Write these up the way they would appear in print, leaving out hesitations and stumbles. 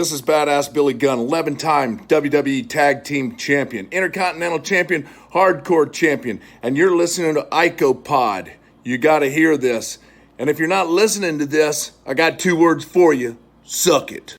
This is Badass Billy Gunn, 11-time WWE Tag Team Champion, Intercontinental Champion, Hardcore Champion, and you're listening to IcoPod. You gotta hear this. And if you're not listening to this, I got 2 words for you. Suck it.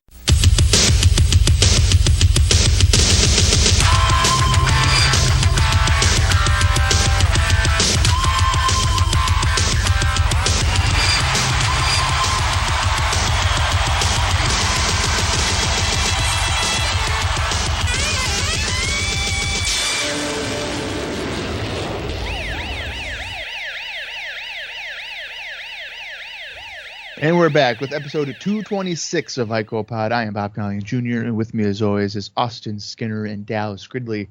And we're back with episode 226 of IcoPod. I am Bob Conley Jr., and with me, as always, is Austin Skinner and Dallas Gridley.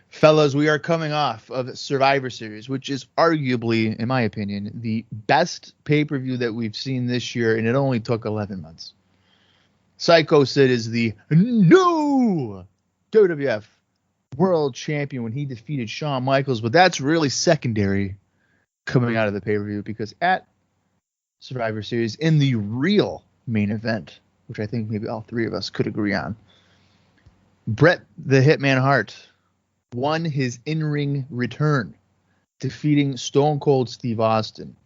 Fellas, we are coming off of Survivor Series, which is arguably, in my opinion, the best pay-per-view that we've seen this year, and it only took 11 months. Psycho Sid is the new WWF World Champion when he defeated Shawn Michaels, but that's really secondary coming out of the pay-per-view, because at Survivor Series, in the real main event, which I think maybe all 3 of us could agree on, Bret the Hitman Hart won his in-ring return, defeating Stone Cold Steve Austin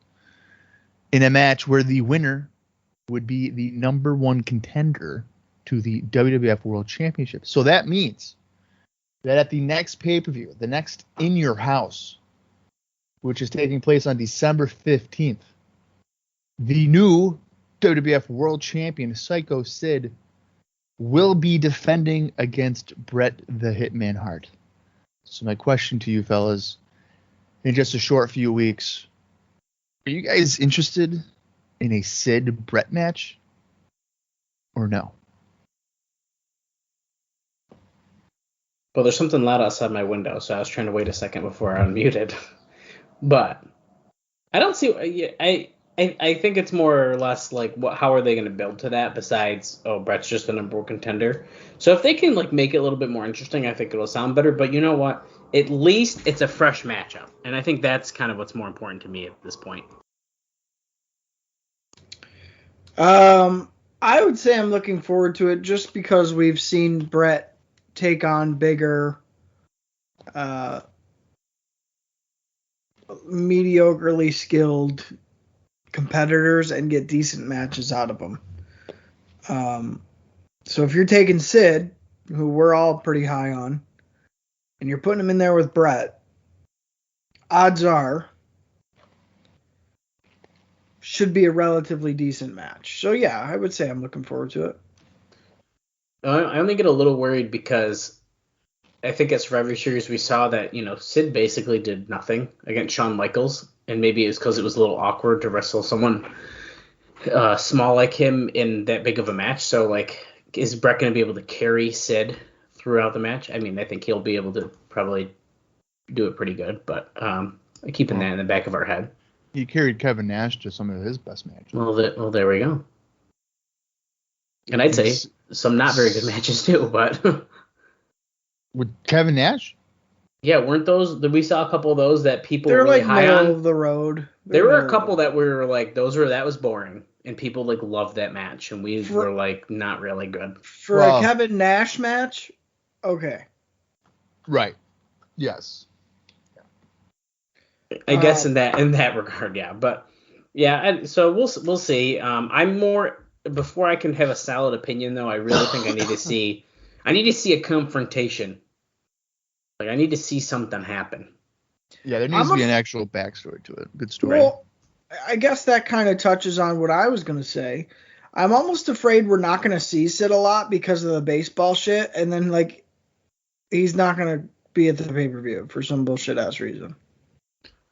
in a match where the winner would be the number 1 contender to the WWF World Championship. So that means that at the next pay-per-view, the next In Your House, which is taking place on December 15th, the new WWF World Champion, Psycho Sid, will be defending against Bret the Hitman Hart. So my question to you fellas, in just a short few weeks, are you guys interested in a Sid-Bret match or no? Well, there's something loud outside my window, so I was trying to wait a second before I unmuted. But I don't see... I think it's more or less like, how are they going to build to that besides, Bret's just the number 1 contender. So if they can make it a little bit more interesting, I think it'll sound better. But you know what? At least it's a fresh matchup. And I think that's kind of what's more important to me at this point. I would say I'm looking forward to it just because we've seen Bret take on bigger, mediocrely skilled competitors and get decent matches out of them. So if you're taking Sid, who we're all pretty high on, and you're putting him in there with Bret, odds are should be a relatively decent match. So yeah, I would say I'm looking forward to it. I only get a little worried because I think at Survivor Series we saw that, Sid basically did nothing against Shawn Michaels. And maybe it's because it was a little awkward to wrestle someone small like him in that big of a match. So, is Bret going to be able to carry Sid throughout the match? I mean, I think he'll be able to probably do it pretty good. But keeping that in the back of our head. He carried Kevin Nash to some of his best matches. Well, there we go. And I'd say some not very good matches too. But with Kevin Nash? Yeah, weren't those? We saw a couple of those that people were really high on. Middle of the road. There were a couple that were that was boring, and people loved that match, and we were not really good. For a Kevin Nash match, okay. Right. Yes. I guess in that regard, yeah. But yeah, so we'll see. I'm more before I can have a solid opinion though. I really think I need to see a confrontation. I need to see something happen. Yeah, there needs to be an actual backstory to it. Good story. Well, I guess that kind of touches on what I was going to say. I'm almost afraid we're not going to see Sid a lot because of the baseball shit, and then, he's not going to be at the pay-per-view for some bullshit-ass reason.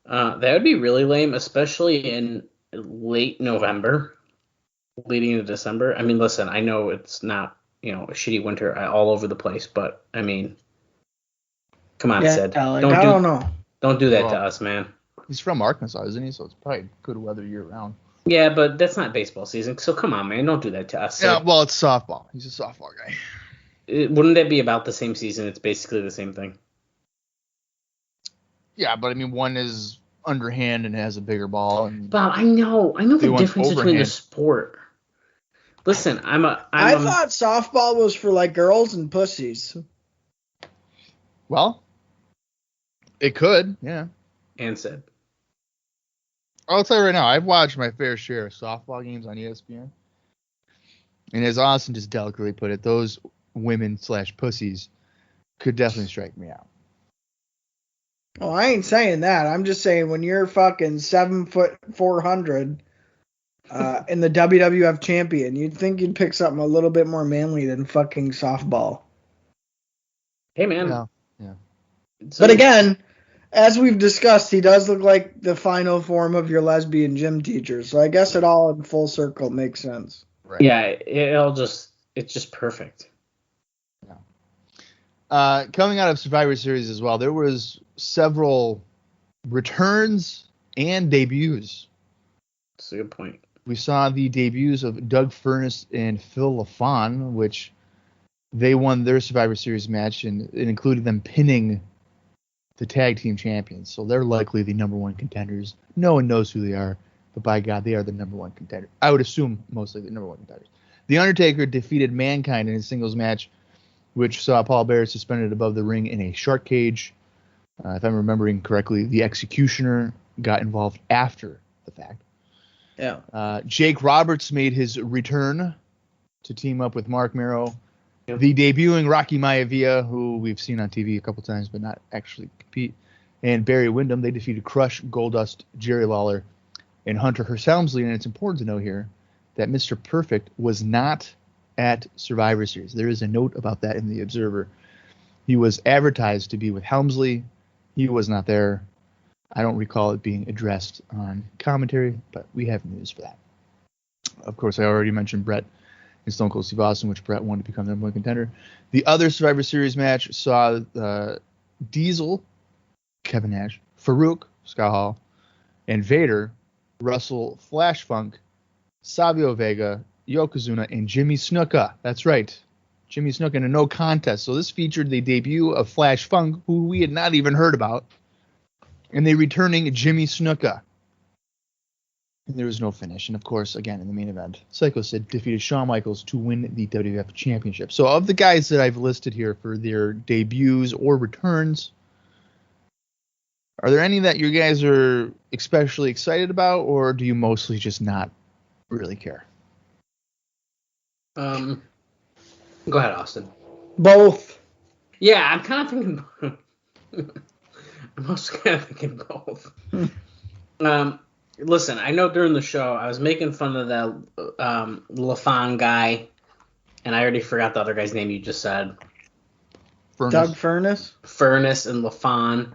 That would be really lame, especially in late November, leading into December. I mean, listen, I know it's not, a shitty winter all over the place, but, I mean... Come on, Sid. I don't know. Don't do that to us, man. He's from Arkansas, isn't he? So it's probably good weather year round. Yeah, but that's not baseball season. So come on, man. Don't do that to us. Yeah, well, it's softball. He's a softball guy. Wouldn't that be about the same season? It's basically the same thing. Yeah, but I mean, one is underhand and has a bigger ball. And Bob, I know the difference between the sport. Listen, I thought softball was for like girls and pussies. Well, it could, yeah. And said. I'll tell you right now, I've watched my fair share of softball games on ESPN. And as Austin just delicately put it, those women/pussies could definitely strike me out. Oh, I ain't saying that. I'm just saying when you're fucking 7'4" in the WWF champion, you'd think you'd pick something a little bit more manly than fucking softball. Hey, man. Yeah. But again, as we've discussed, he does look like the final form of your lesbian gym teacher. So I guess it all in full circle makes sense. Right. Yeah, it's just perfect. Yeah. Coming out of Survivor Series as well, there was several returns and debuts. That's a good point. We saw the debuts of Doug Furnas and Phil LaFawn, which they won their Survivor Series match, and it included them pinning the tag team champions. So they're likely the number one contenders. No one knows who they are, but by God, they are the number one contender. I would assume mostly the number one contenders. The Undertaker defeated Mankind in a singles match, which saw Paul Bearer suspended above the ring in a shark cage. If I'm remembering correctly, the Executioner got involved after the fact. Yeah. Jake Roberts made his return to team up with Mark Merrow. The debuting Rocky Maivia, who we've seen on TV a couple times but not actually compete, and Barry Windham, they defeated Crush, Goldust, Jerry Lawler, and Hunter Hearst Helmsley. And it's important to know here that Mr. Perfect was not at Survivor Series. There is a note about that in the Observer. He was advertised to be with Helmsley. He was not there. I don't recall it being addressed on commentary, but we have news for that. Of course, I already mentioned Brett and Stone Cold Steve Austin, which Brett wanted to become the number one contender. The other Survivor Series match saw Diesel, Kevin Nash, Faarooq, Scott Hall, and Vader wrestle Flash Funk, Savio Vega, Yokozuna, and Jimmy Snuka. That's right. Jimmy Snuka in a no contest. So this featured the debut of Flash Funk, who we had not even heard about, and the returning Jimmy Snuka. And there was no finish. And of course, again, in the main event, Psycho Sid defeated Shawn Michaels to win the WWF Championship. So of the guys that I've listed here for their debuts or returns, are there any that you guys are especially excited about, or do you mostly just not really care? Go ahead, Austin. Both. Yeah, I'm kind of thinking. I'm also kind of thinking both. Listen, I know during the show I was making fun of that LaFawn guy, and I already forgot the other guy's name you just said. Doug Furnas? Furnas and LaFawn.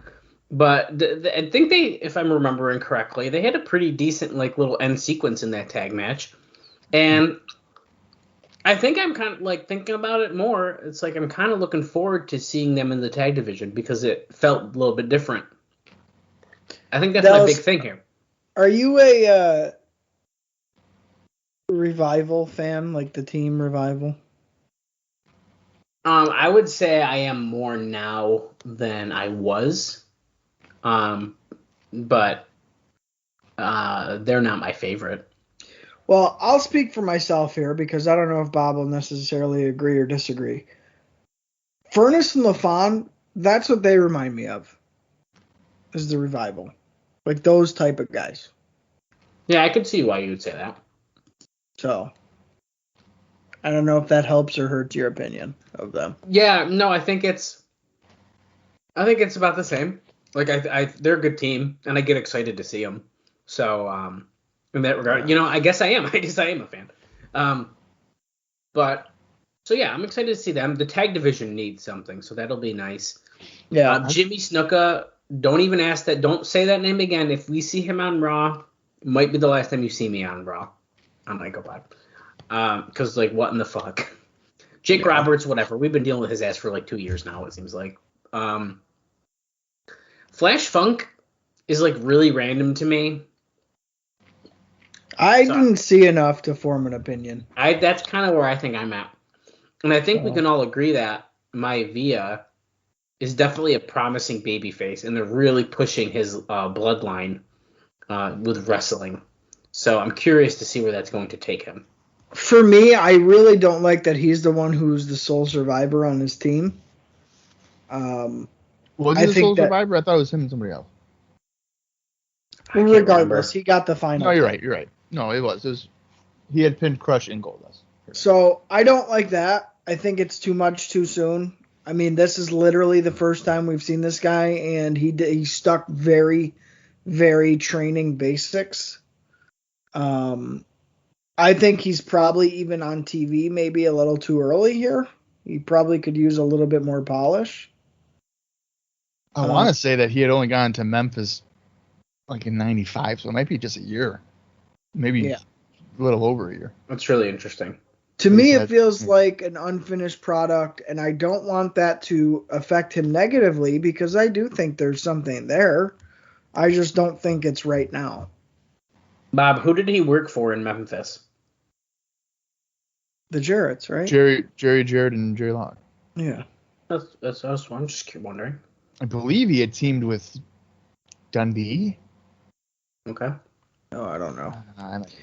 But I think they, if I'm remembering correctly, they had a pretty decent like little end sequence in that tag match. And I think I'm kind of like thinking about it more. It's like I'm kind of looking forward to seeing them in the tag division because it felt a little bit different. I think that's my big thing here. Are you a Revival fan, like the Team Revival? I would say I am more now than I was. But they're not my favorite. Well, I'll speak for myself here because I don't know if Bob will necessarily agree or disagree. Furnas and LaFawn, that's what they remind me of, is the Revival. Like those type of guys. Yeah, I could see why you would say that. So, I don't know if that helps or hurts your opinion of them. Yeah, no, I think it's about the same. Like they're a good team, and I get excited to see them. So, in that regard, I guess I am. I guess I am a fan. But so yeah, I'm excited to see them. The tag division needs something, so that'll be nice. Yeah. Jimmy Snuka, don't even ask that. Don't say that name again. If we see him on Raw, it might be the last time you see me on Raw. On Michael Pod. Because like, what in the fuck? Jake Roberts, whatever. We've been dealing with his ass for like 2 years now. It seems like. Flash Funk is like really random to me. I didn't see enough to form an opinion. That's kind of where I think I'm at. And I think we can all agree that Maivia is definitely a promising babyface, and they're really pushing his bloodline with wrestling. So I'm curious to see where that's going to take him. For me, I really don't like that he's the one who's the sole survivor on his team. Was I he the think sole that- survivor? I thought it was him and somebody else. I can't Regardless, remember. he got the final. No, you're right. You're right. No, it was. He had pinned Crush in Goldust. So I don't like that. I think it's too much too soon. I mean, this is literally the first time we've seen this guy, and he stuck very, very training basics. I think he's probably even on TV maybe a little too early here. He probably could use a little bit more polish. I want to say that he had only gone to Memphis like in '95, so it might be just a year, maybe a little over a year. That's really interesting. To me, it feels like an unfinished product, and I don't want that to affect him negatively because I do think there's something there. I just don't think it's right now. Bob, who did he work for in Memphis? The Jarretts, right? Jerry Jarrett, and Jerry Lawler. Yeah. I'm just wondering. I believe he had teamed with Dundee. Okay. Oh, I don't know. I might be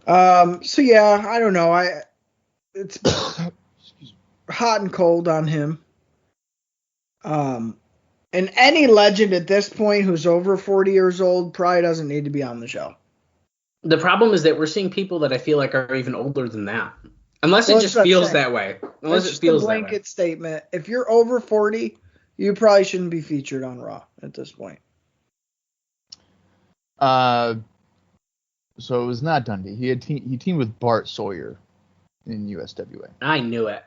wrong. So yeah, I don't know. It's hot and cold on him. And any legend at this point who's over 40 years old probably doesn't need to be on the show. The problem is that we're seeing people that I feel like are even older than that. Unless it just feels that way. Unless it feels a blanket statement. If you're over 40, you probably shouldn't be featured on Raw at this point. So it was not Dundee. He teamed with Bart Sawyer in USWA. I knew it.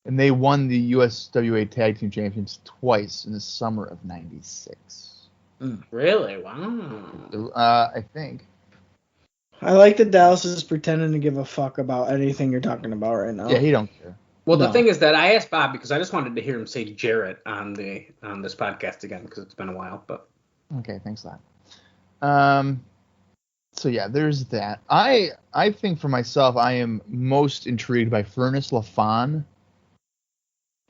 And they won the USWA Tag Team Champions twice in the summer of '96. Really? Wow. I think. I like that Dallas is pretending to give a fuck about anything you're talking about right now. Yeah, he don't care. Well, the thing is that I asked Bob because I just wanted to hear him say Jarrett on this podcast again because it's been a while. But okay, thanks a lot. So yeah, there's that. I think for myself, I am most intrigued by Furnace LaFawn.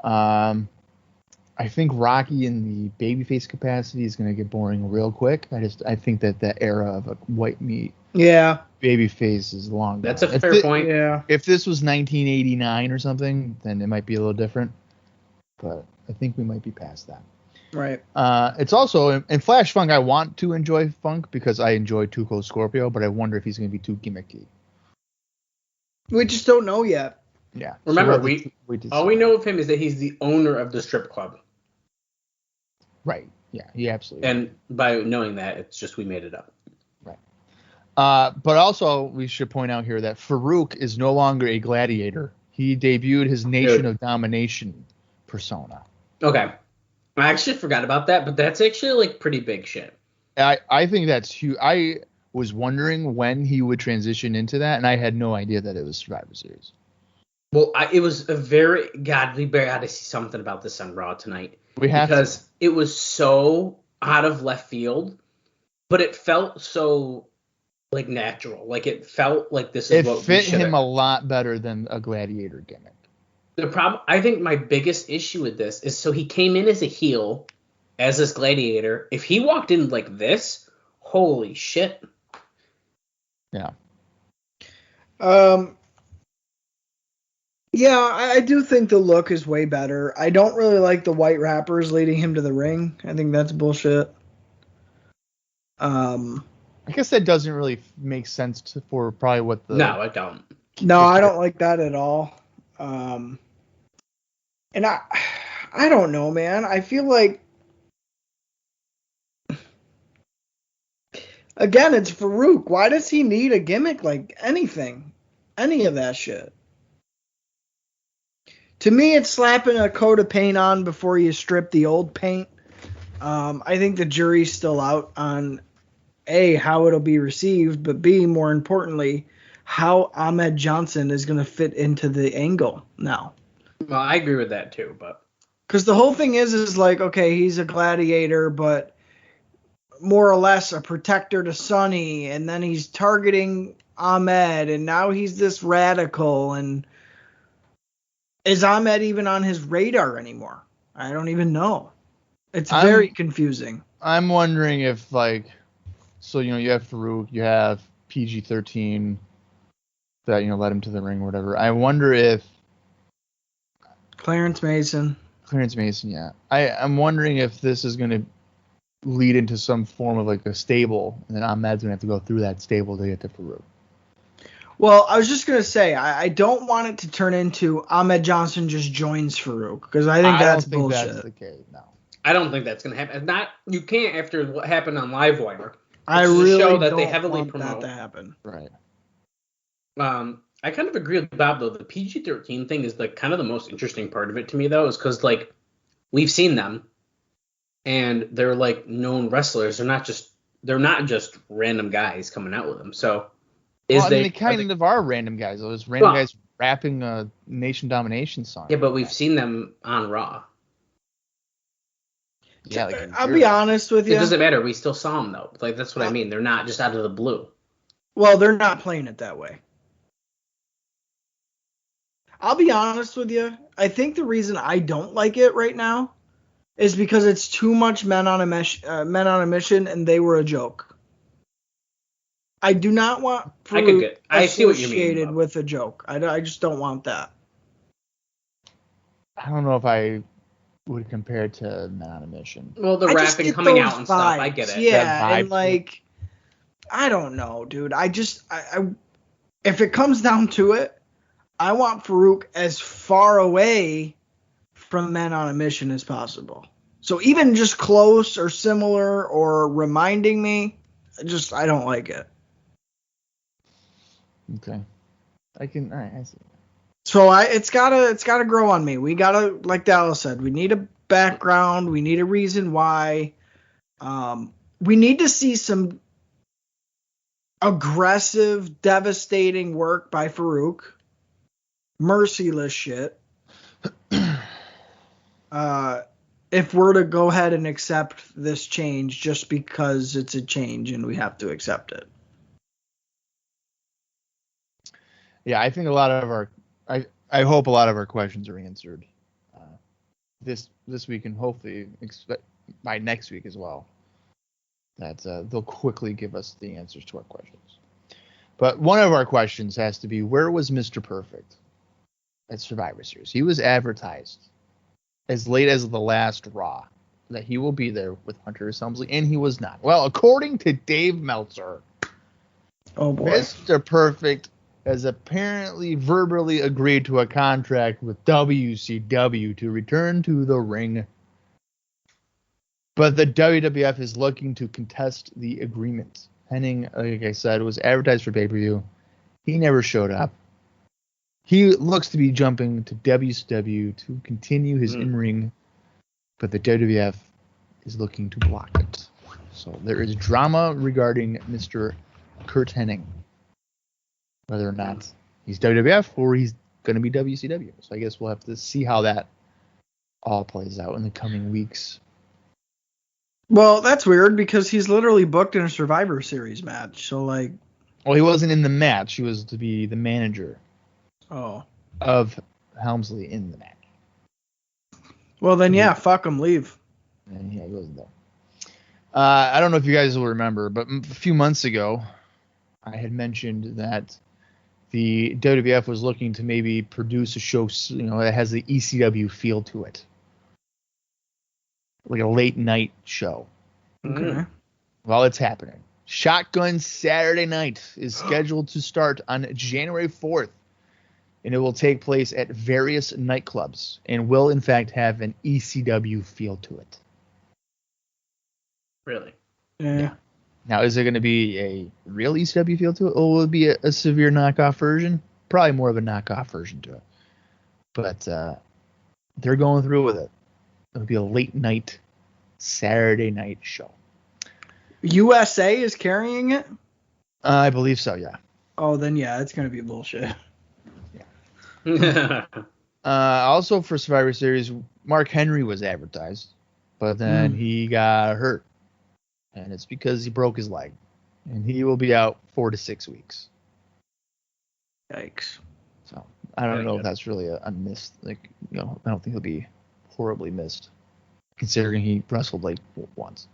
I think Rocky in the babyface capacity is going to get boring real quick. I think that the era of a white meat babyface is long gone. That's a fair point. Yeah. If this was 1989 or something, then it might be a little different. But I think we might be past that. Right. It's also in Flash Funk. I want to enjoy Funk because I enjoy Too Cold Scorpio, but I wonder if he's going to be too gimmicky. We just don't know yet. Yeah. Remember, so all we know of him is that he's the owner of the strip club. Right. Yeah. He absolutely. And by knowing that, it's just we made it up. Right. But also, we should point out here that Farooq is no longer a gladiator. He debuted his Nation of Domination persona. Okay. I actually forgot about that, but that's actually like pretty big shit. I think that's huge. I was wondering when he would transition into that, and I had no idea that it was Survivor Series. Well, it was a very we got to see something about this on Raw tonight. Because it was so out of left field, but it felt so like natural. Like it felt like this is what fit him a lot better than a gladiator gimmick. The problem, I think my biggest issue with this is so he came in as a heel, as this gladiator. If he walked in like this, holy shit. Yeah. Yeah, I do think the look is way better. I don't really like the white wrappers leading him to the ring. I think that's bullshit. I guess that doesn't really make sense for probably what the... No, I don't. No, I don't like that at all. And I don't know, man. I feel like, again, it's Faarooq. Why does he need a gimmick like anything? Any of that shit? To me, it's slapping a coat of paint on before you strip the old paint. I think the jury's still out on, A, how it'll be received, but B, more importantly, how Ahmed Johnson is going to fit into the angle now. Well, I agree with that too, but... Because the whole thing is like, okay, he's a gladiator, but more or less a protector to Sonny, and then he's targeting Ahmed, and now he's this radical, and... Is Ahmed even on his radar anymore? I don't even know. It's very confusing. I'm wondering if, like, so, you have Faarooq, you have PG-13, that led him to the ring or whatever. I wonder if Clarence Mason, yeah. I'm wondering if this is going to lead into some form of like a stable, and then Ahmed's going to have to go through that stable to get to Faarooq. Well, I was just going to say, I don't want it to turn into Ahmed Johnson just joins Faarooq, because I think that's bullshit. That's the case. No. I don't think that's going to happen. You can't after what happened on Livewire. I really show that don't they heavily want promote. that to happen. Right. I kind of agree with Bob, though. The PG-13 thing is kind of the most interesting part of it to me, though, is because, like, we've seen them, and they're, like, known wrestlers. They're not just random guys coming out with them. So, they kind of are random guys. Those random guys rapping a Nation Domination song. Yeah, but we've seen them on Raw. Yeah, I'll be honest with you. It doesn't matter. We still saw them, though. Like, that's what I mean. They're not just out of the blue. Well, they're not playing it that way. I'll be honest with you. I think the reason I don't like it right now is because it's too much men on a mission, and they were a joke. I do not want Faarooq associated with a joke. I just don't want that. I don't know if I would compare it to Men on a Mission. Well, the rapping coming out and stuff, I get it. Yeah, and like, I don't know, dude. I if it comes down to it, I want Faarooq as far away from Men on a Mission as possible. So even just close or similar or reminding me, I don't like it. Okay. I see. So it's gotta grow on me. We gotta, like Dallas said, we need a background. We need a reason why. We need to see some aggressive, devastating work by Faarooq. Merciless shit. If we're to go ahead and accept this change just because it's a change and we have to accept it. Yeah, I think a lot of our I hope a lot of our questions are answered this week, and hopefully expect by next week as well that they'll quickly give us the answers to our questions. But one of our questions has to be, where was Mr. Perfect at Survivor Series? He was advertised as late as the last Raw that he will be there with Hunter S. Helmsley, and he was not. Well, according to Dave Meltzer, oh boy, Mr. Perfect has apparently verbally agreed to a contract with WCW to return to the ring. But the WWF is looking to contest the agreement. Henning, like I said, was advertised for pay-per-view. He never showed up. He looks to be jumping to WCW to continue his in-ring, but the WWF is looking to block it. So there is drama regarding Mr. Kurt Hennig, whether or not he's WWF or he's going to be WCW. So I guess we'll have to see how that all plays out in the coming weeks. Well, that's weird because he's literally booked in a Survivor Series match. So, like... Well, he wasn't in the match. He was to be the manager of Helmsley in the match. Well, then, yeah, fuck him, leave. And yeah, he wasn't there. I don't know if you guys will remember, but a few months ago, I had mentioned that the WWF was looking to maybe produce a show, that has the ECW feel to it. Like a late night show. Okay. Well, it's happening. Shotgun Saturday Night is scheduled to start on January 4th, and it will take place at various nightclubs and will, in fact, have an ECW feel to it. Really? Yeah. Now, is it going to be a real ECW feel to it, or will it be a severe knockoff version? Probably more of a knockoff version to it. But they're going through with it. It'll be a late night Saturday night show. USA is carrying it? I believe so, yeah. Oh, then yeah, it's going to be bullshit. Yeah. Also for Survivor Series, Mark Henry was advertised, but then he got hurt. And it's because he broke his leg. And he will be out 4 to 6 weeks. Yikes. So I don't know if that's really a miss. I don't think he'll be horribly missed, considering he wrestled like once.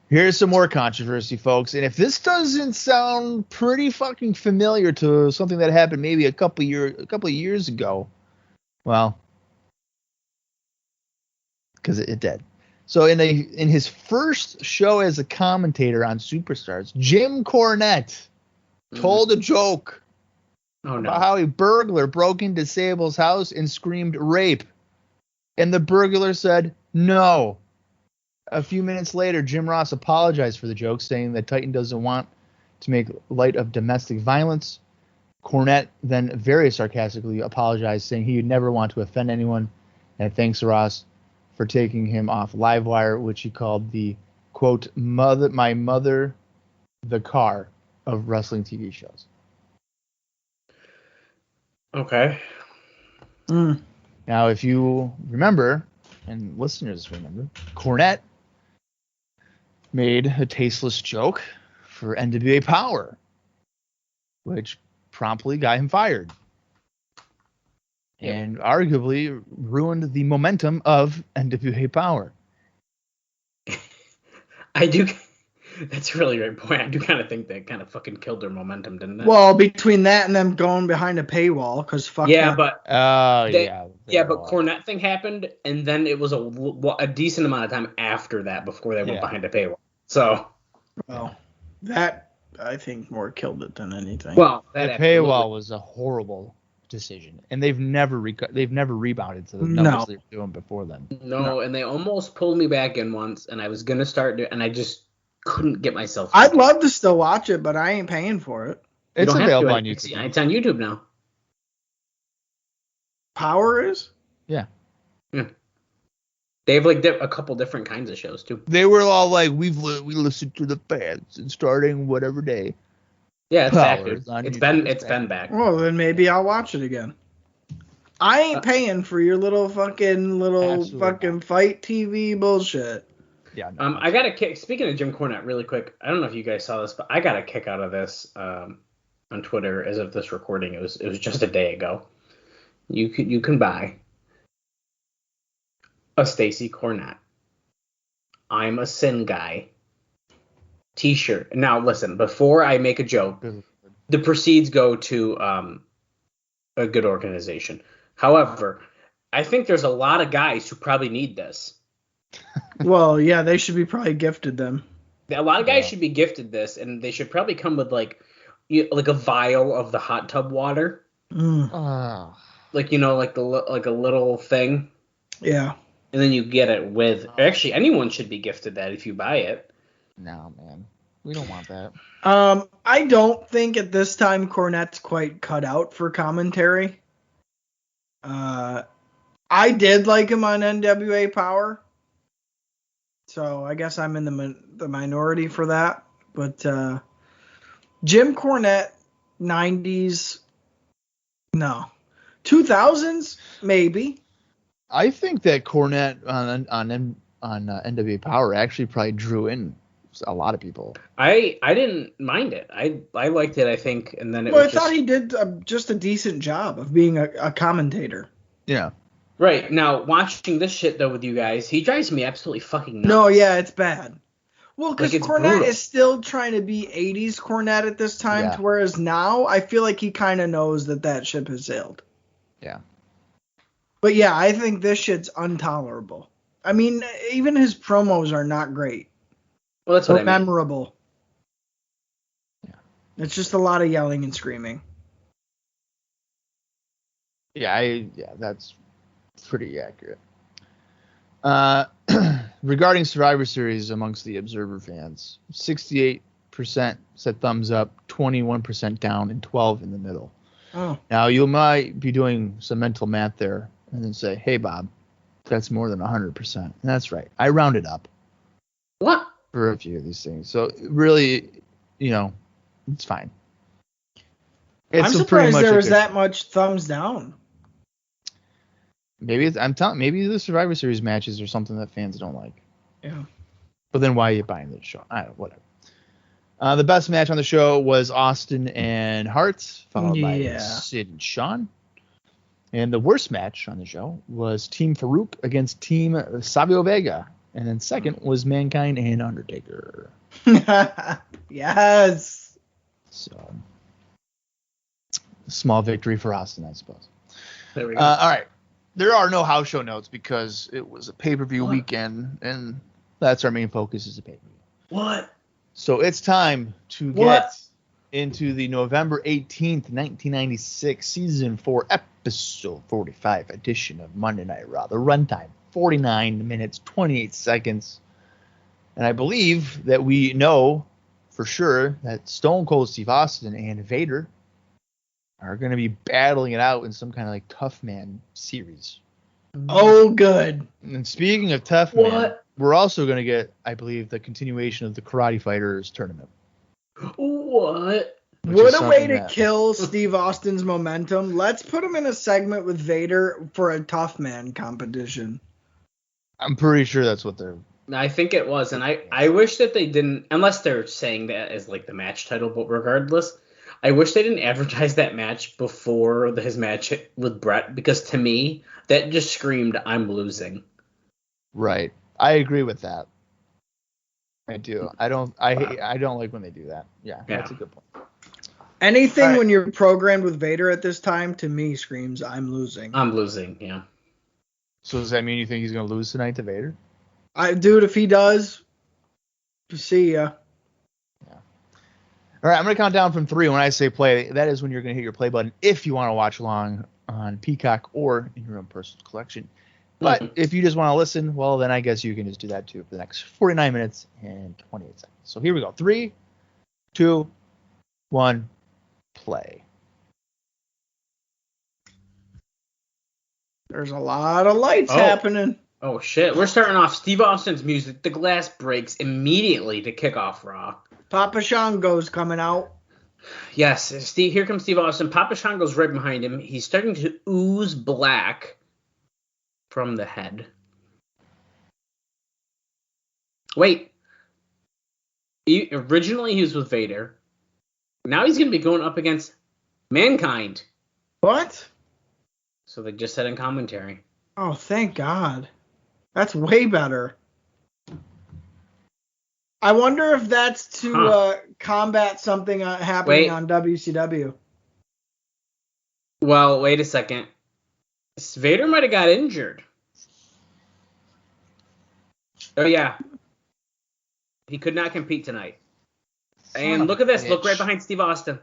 Here's some more controversy, folks. And if this doesn't sound pretty fucking familiar to something that happened maybe a couple of years ago, well, because it did. So in his first show as a commentator on Superstars, Jim Cornette told a joke about how a burglar broke into Sable's house and screamed rape. And the burglar said no. A few minutes later, Jim Ross apologized for the joke, saying that Titan doesn't want to make light of domestic violence. Cornette then very sarcastically apologized, saying he would never want to offend anyone, and thanks Ross for taking him off Livewire, which he called the, quote, my mother, the car of wrestling TV shows. Okay. Now, if you remember, and listeners remember, Cornette made a tasteless joke for NWA Power, which promptly got him fired. And arguably ruined the momentum of NWA Power. I do. That's a really great point. I do kind of think that kind of fucking killed their momentum, didn't it? Well, between that and them going behind a paywall, because fuck yeah, that. but but Cornette thing happened, and then it was a decent amount of time after that before they went behind a paywall. So, well, that I think more killed it than anything. Well, the that paywall was a horrible decision, and they've never rebounded to the numbers they were doing before then. No, and they almost pulled me back in once, and I was gonna start and I just couldn't get myself. I'd love to still watch it, but I ain't paying for it. It's available on YouTube. It's on YouTube now. Power is? Yeah. They have like a couple different kinds of shows too. They were all like, we listened to the fans, and starting whatever day. Yeah, it's back, dude. It's been back. Well, then maybe I'll watch it again. I ain't paying for your little fucking fight TV bullshit. Yeah. No, I got a kick. Speaking of Jim Cornette, really quick. I don't know if you guys saw this, but I got a kick out of this on Twitter as of this recording. It was just a day ago. You can buy a Stacy Cornette, I'm a Sin Guy t-shirt. Now listen, before I make a joke, the proceeds go to a good organization. However, I think there's a lot of guys who probably need this. Well, yeah, they should be probably gifted them. A lot of guys should be gifted this, and they should probably come with like a vial of the hot tub water. Like like a little thing. Yeah. And then you get it with. Actually, anyone should be gifted that if you buy it. No, man, we don't want that. I don't think at this time Cornette's quite cut out for commentary. I did like him on NWA Power, so I guess I'm in the minority for that. But Jim Cornette, 90s, no, 2000s maybe. I think that Cornette on NWA Power actually probably drew in a lot of people. I didn't mind it. I liked it, I think, and then I thought he did just a decent job of being a commentator. Yeah. Right. Now, watching this shit, though, with you guys, he drives me absolutely fucking nuts. No, yeah, it's bad. Well, because Cornette brutal. is still trying to be 80s Cornette at this time, whereas now I feel like he kind of knows that ship has sailed. Yeah. But yeah, I think this shit's intolerable. I mean, even his promos are not great. Well, that's what I mean. Memorable. Yeah. It's just a lot of yelling and screaming. Yeah, that's pretty accurate. Regarding Survivor Series amongst the Observer fans, 68% said thumbs up, 21% down, and 12% in the middle. Oh. Now, you might be doing some mental math there and then say, hey, Bob, that's more than 100%. And that's right. I rounded up. What? For a few of these things. So, really, it's fine. I'm surprised there was that much thumbs down. Maybe maybe the Survivor Series matches are something that fans don't like. Yeah. But then why are you buying the show? I don't know, whatever. The best match on the show was Austin and Hart, followed by Sid and Sean. And the worst match on the show was Team Faarooq against Team Savio Vega. And then second was Mankind and Undertaker. Yes. So, small victory for Austin, I suppose. There we go. All right. There are no house show notes because it was a pay-per-view weekend, and that's our main focus is the pay-per-view. What? So it's time to get into the November 18th, 1996, Season 4, Episode 45 edition of Monday Night Raw. The runtime, 49 minutes, 28 seconds. And I believe that we know for sure that Stone Cold Steve Austin and Vader are going to be battling it out in some kind of like Tough Man series. Oh, good. And speaking of Tough Man, we're also going to get, I believe, the continuation of the Karate Fighters tournament. What? What a way to kill Steve Austin's momentum. Let's put him in a segment with Vader for a Tough Man competition. I'm pretty sure that's what they're... I think it was, and I wish that they didn't, unless they're saying that as like the match title, but regardless, I wish they didn't advertise that match before his match with Brett, because to me, that just screamed, I'm losing. Right. I agree with that. I do. I don't like when they do that. Yeah, that's a good point. Anything when you're programmed with Vader at this time, to me, screams, I'm losing. I'm losing, yeah. So does that mean you think he's going to lose tonight to Vader? Dude, if he does, see ya. Yeah. All right, I'm going to count down from 3 when I say play. That is when you're going to hit your play button if you want to watch along on Peacock or in your own personal collection. But if you just want to listen, well, then I guess you can just do that too for the next 49 minutes and 28 seconds. So here we go. 3, 2, 1, play. There's a lot of lights happening. Oh, shit. We're starting off Steve Austin's music. The glass breaks immediately to kick off Raw. Papa Shango's coming out. Yes, here comes Steve Austin. Papa Shango's right behind him. He's starting to ooze black from the head. Wait. Originally he was with Vader. Now he's going to be going up against Mankind. What? So they just said in commentary. Oh, thank God. That's way better. I wonder if that's to combat something happening on WCW. Well, wait a second. Vader might have got injured. Oh, yeah. He could not compete tonight. And look at this. Look right behind Steve Austin.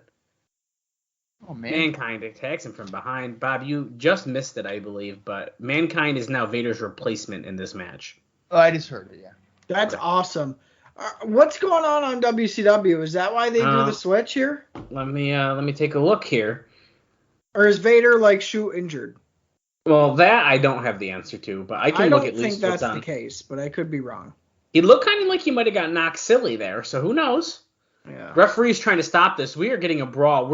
Oh, man. Mankind attacks him from behind. Bob, you just missed it, I believe, but Mankind is now Vader's replacement in this match. Oh, I just heard it, yeah. That's awesome. What's going on WCW? Is that why they do the switch here? Let me take a look here. Or is Vader shoot injured? Well, that I don't have the answer to, but I can look at least what's on. I don't think that's the case, but I could be wrong. He looked kind of like he might have got knocked silly there, so who knows? Yeah. Referee's trying to stop this. We are getting a brawl.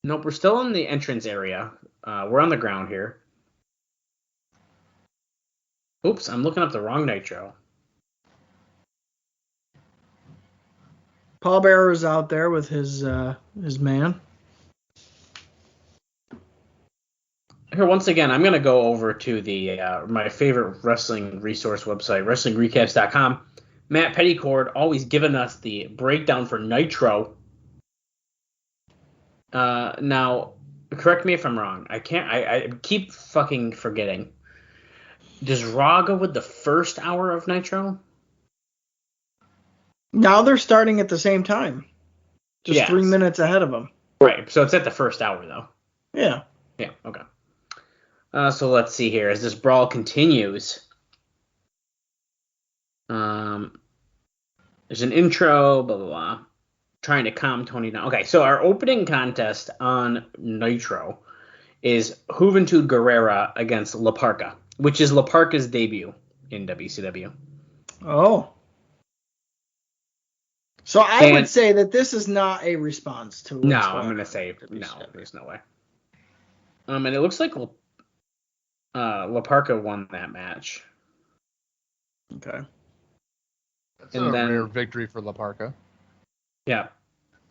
Nope, we're still in the entrance area. We're on the ground here. Oops, I'm looking up the wrong Nitro. Paul Bearer's out there with his man. Here, once again, I'm going to go over to the my favorite wrestling resource website, WrestlingRecaps.com. Matt Petticord always giving us the breakdown for Nitro. Now, correct me if I'm wrong. I keep fucking forgetting. Does Raw go with the first hour of Nitro? Now they're starting at the same time. Just 3 minutes ahead of them. Right, so it's at the first hour, though. Yeah. Yeah, okay. So let's see here. As this brawl continues, there's an intro, blah, blah, blah. Trying to calm Tony down. Okay, so our opening contest on Nitro is Juventud Guerrera against La Parka, which is La Parka's debut in WCW. Oh. So I would say that this is not a response to No, I'm going to say no. There's no way. And it looks like La Parka won that match. Okay. That's a rare victory for La Parka. Yeah.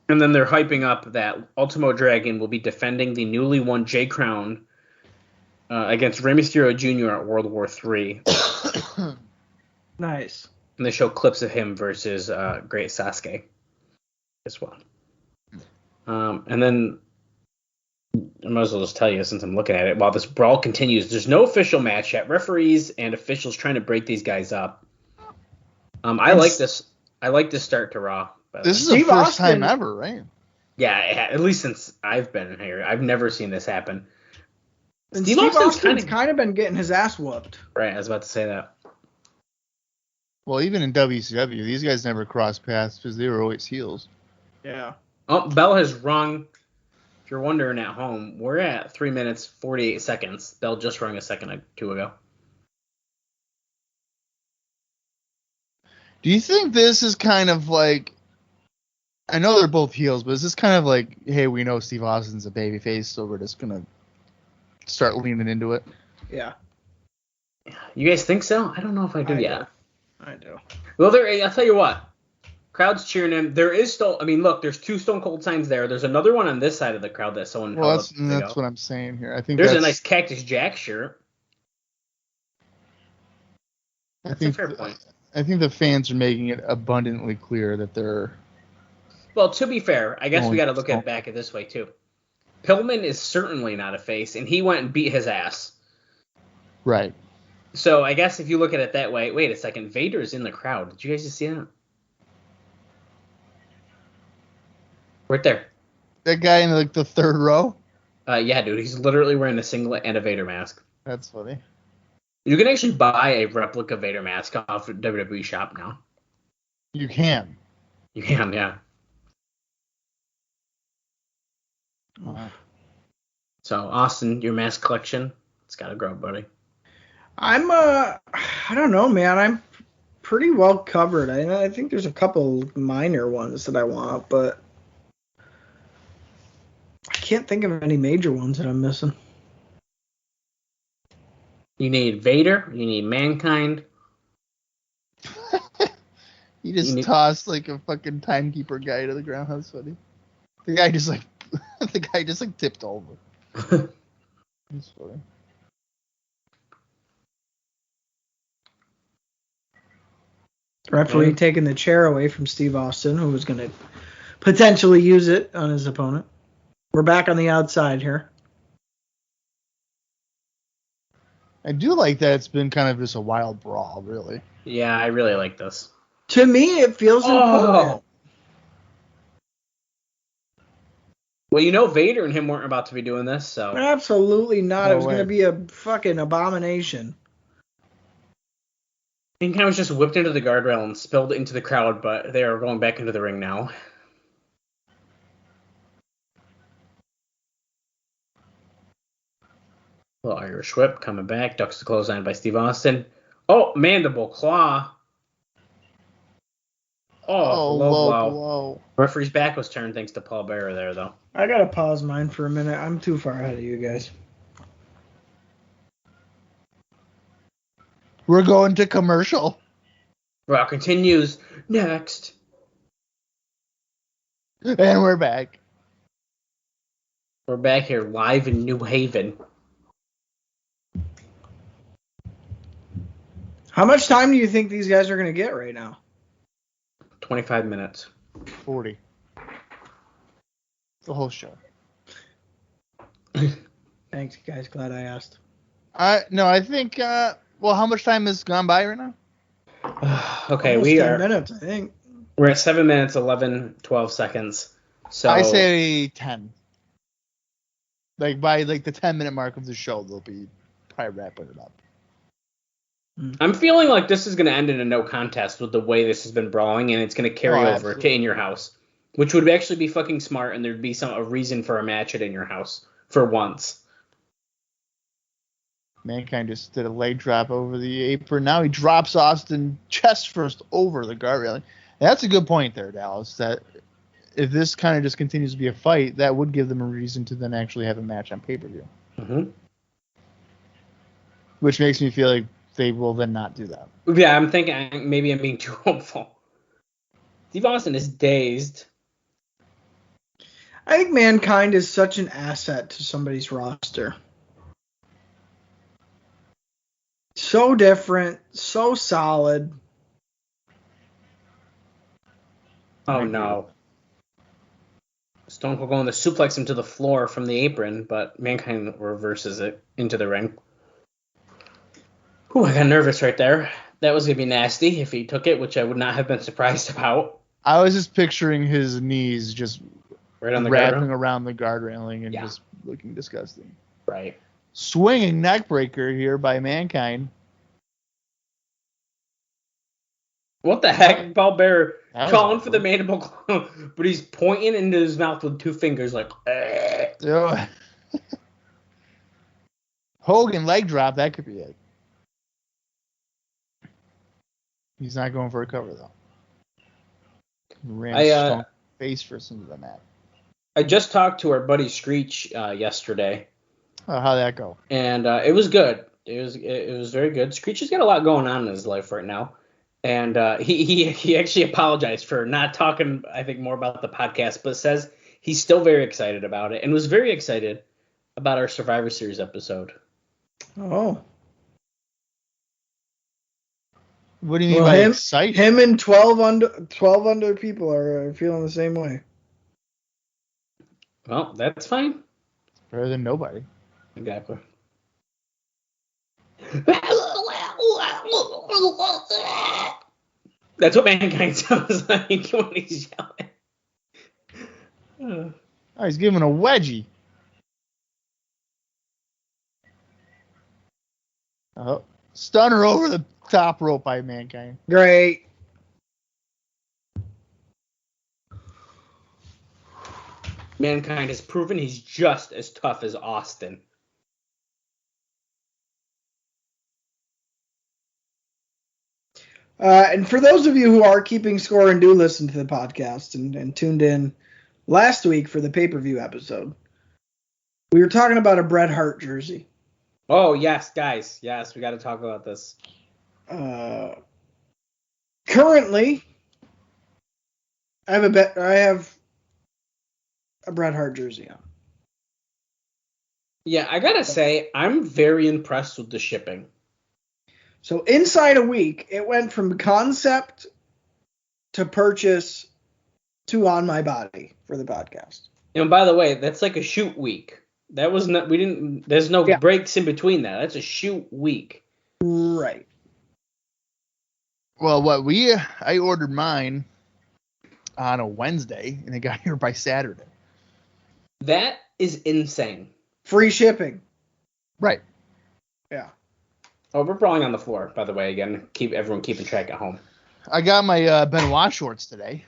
And then they're hyping up that Ultimo Dragon will be defending the newly won J Crown against Rey Mysterio Jr. at World War III. Nice. And they show clips of him versus Great Sasuke as well. And then I might as well just tell you since I'm looking at it. While this brawl continues, there's no official match yet. Referees and officials trying to break these guys up. I like this. I like this start to Raw. This is the first time ever, right? Yeah, at least since I've been here. I've never seen this happen. And Steve Austin's kind of been getting his ass whooped. Right, I was about to say that. Well, even in WCW, these guys never crossed paths because they were always heels. Yeah. Oh, Bell has rung. If you're wondering at home, we're at 3 minutes, 48 seconds. Bell just rung a second or two ago. Do you think this is kind of like, I know they're both heels, but is this kind of like, hey, we know Steve Austin's a babyface, so we're just going to start leaning into it? Yeah. You guys think so? I don't know if I do yet. I do. Well, I'll tell you what. Crowd's cheering him. There is still, look, there's 2 Stone Cold signs there. There's another one on this side of the crowd that someone held up. Well, that's what I'm saying here. I think there's a nice Cactus Jack shirt. That's a fair point. I think the fans are making it abundantly clear that they're... Well, to be fair, I guess we got to look back at this way, too. Pillman is certainly not a face, and he went and beat his ass. Right. So I guess if you look at it that way, wait a second, Vader's in the crowd. Did you guys just see that? Right there. That guy in the third row? Yeah, dude, he's literally wearing a singlet and a Vader mask. That's funny. You can actually buy a replica Vader mask off of WWE Shop now. You can. You can, yeah. So, Austin, your mask collection, it's got to grow, buddy. I don't know, man. I'm pretty well covered. I think there's a couple minor ones that I want, but I can't think of any major ones that I'm missing. You need Vader. You need Mankind. You just tossed like a fucking timekeeper guy to the ground. That's funny. The guy just tipped over. That's funny. Referee taking the chair away from Steve Austin, who was going to potentially use it on his opponent. We're back on the outside here. I do like that it's been kind of just a wild brawl, really. Yeah, I really like this. To me, it feels important. Well, Vader and him weren't about to be doing this, so... Absolutely not. It was going to be a fucking abomination. Mankind was just whipped into the guardrail and spilled into the crowd, but they are going back into the ring now. Little Irish whip coming back. Ducks the clothesline by Steve Austin. Oh, mandible claw. Oh, low blow. Referee's back was turned thanks to Paul Bearer there, though. I got to pause mine for a minute. I'm too far ahead of you guys. We're going to commercial. Raw continues. Next. And we're back. We're back here live in New Haven. How much time do you think these guys are going to get right now? 25 minutes. 40. The whole show. Thanks, guys. Glad I asked. No, I think... well, how much time has gone by right now? Okay, almost we 10 are... minutes, I think. We're at 7 minutes, 11, 12 seconds. So I say 10. Like, by the 10-minute mark of the show, they'll be probably wrapping it up. I'm feeling like this is going to end in a no contest with the way this has been brawling, and it's going to carry over to In Your House, which would actually be fucking smart, and there'd be a reason for a match at In Your House for once. Mankind just did a leg drop over the apron. Now he drops Austin chest first over the guard railing. That's a good point there, Dallas, that if this kind of just continues to be a fight, that would give them a reason to then actually have a match on pay-per-view. Mm-hmm. Which makes me feel like they will then not do that. Yeah, I'm thinking maybe I'm being too hopeful. Steve Austin is dazed. I think Mankind is such an asset to somebody's roster. So different, so solid. Oh, no. Stone Cold going to suplex him to the floor from the apron, but Mankind reverses it into the ring. Ooh, I got nervous right there. That was going to be nasty if he took it, which I would not have been surprised about. I was just picturing his knees just Right on the wrapping guardrail? around the guard railing and Yeah. just looking disgusting. Right. Swinging neck breaker here by Mankind. What the heck? Paul Bearer That was calling for awful. the mandible claw, but he's pointing into his mouth with two fingers like, eh. Oh. Hogan leg drop, that could be it. He's not going for a cover, though. Ran Stone face first into the mat. I just talked to our buddy Screech yesterday. Oh, how'd that go? And it was good. It was very good. Screech has got a lot going on in his life right now. And he actually apologized for not talking, I think, more about the podcast, but says he's still very excited about it and was very excited about our Survivor Series episode. Oh. What do you mean by excited? Him and 12 other people are feeling the same way. Well, that's fine. Better than nobody. Exactly. That's what Mankind sounds like when he's yelling. Oh, he's giving a wedgie. Oh, stunner over the top rope by Mankind. Great. Mankind has proven he's just as tough as Austin. And for those of you who are keeping score and do listen to the podcast and tuned in last week for the pay-per-view episode, we were talking about a Bret Hart jersey. Oh, yes, guys. Yes, we got to talk about this. Currently, I have a Bret Hart jersey on. Yeah, I got to say, I'm very impressed with the shipping. So inside a week, it went from concept to purchase to on my body for the podcast. And by the way, that's like a shoot week. That was not, we didn't, there's no breaks in between that. That's a shoot week. Right. Well, I ordered mine on a Wednesday, and it got here by Saturday. That is insane. Free shipping. Right. Yeah. Oh, we're brawling on the floor, by the way, again. Keep everyone keeping track at home. I got my Benoit shorts today.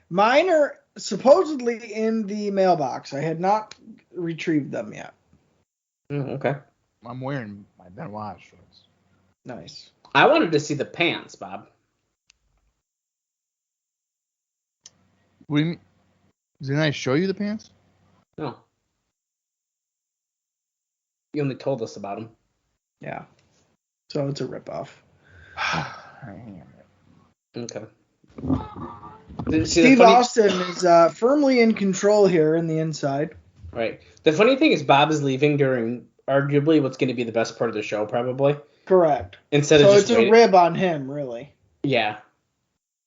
Mine are supposedly in the mailbox. I had not retrieved them yet. Okay. I'm wearing my Benoit shorts. Nice. I wanted to see the pants, Bob. What do you mean? Didn't I show you the pants? No. You only told us about them. Yeah. So it's a ripoff. Okay. Steve Austin is firmly in control here in the inside. Right. The funny thing is Bob is leaving during arguably what's going to be the best part of the show, probably. Correct. Instead so of it's a rib on him, really. Yeah.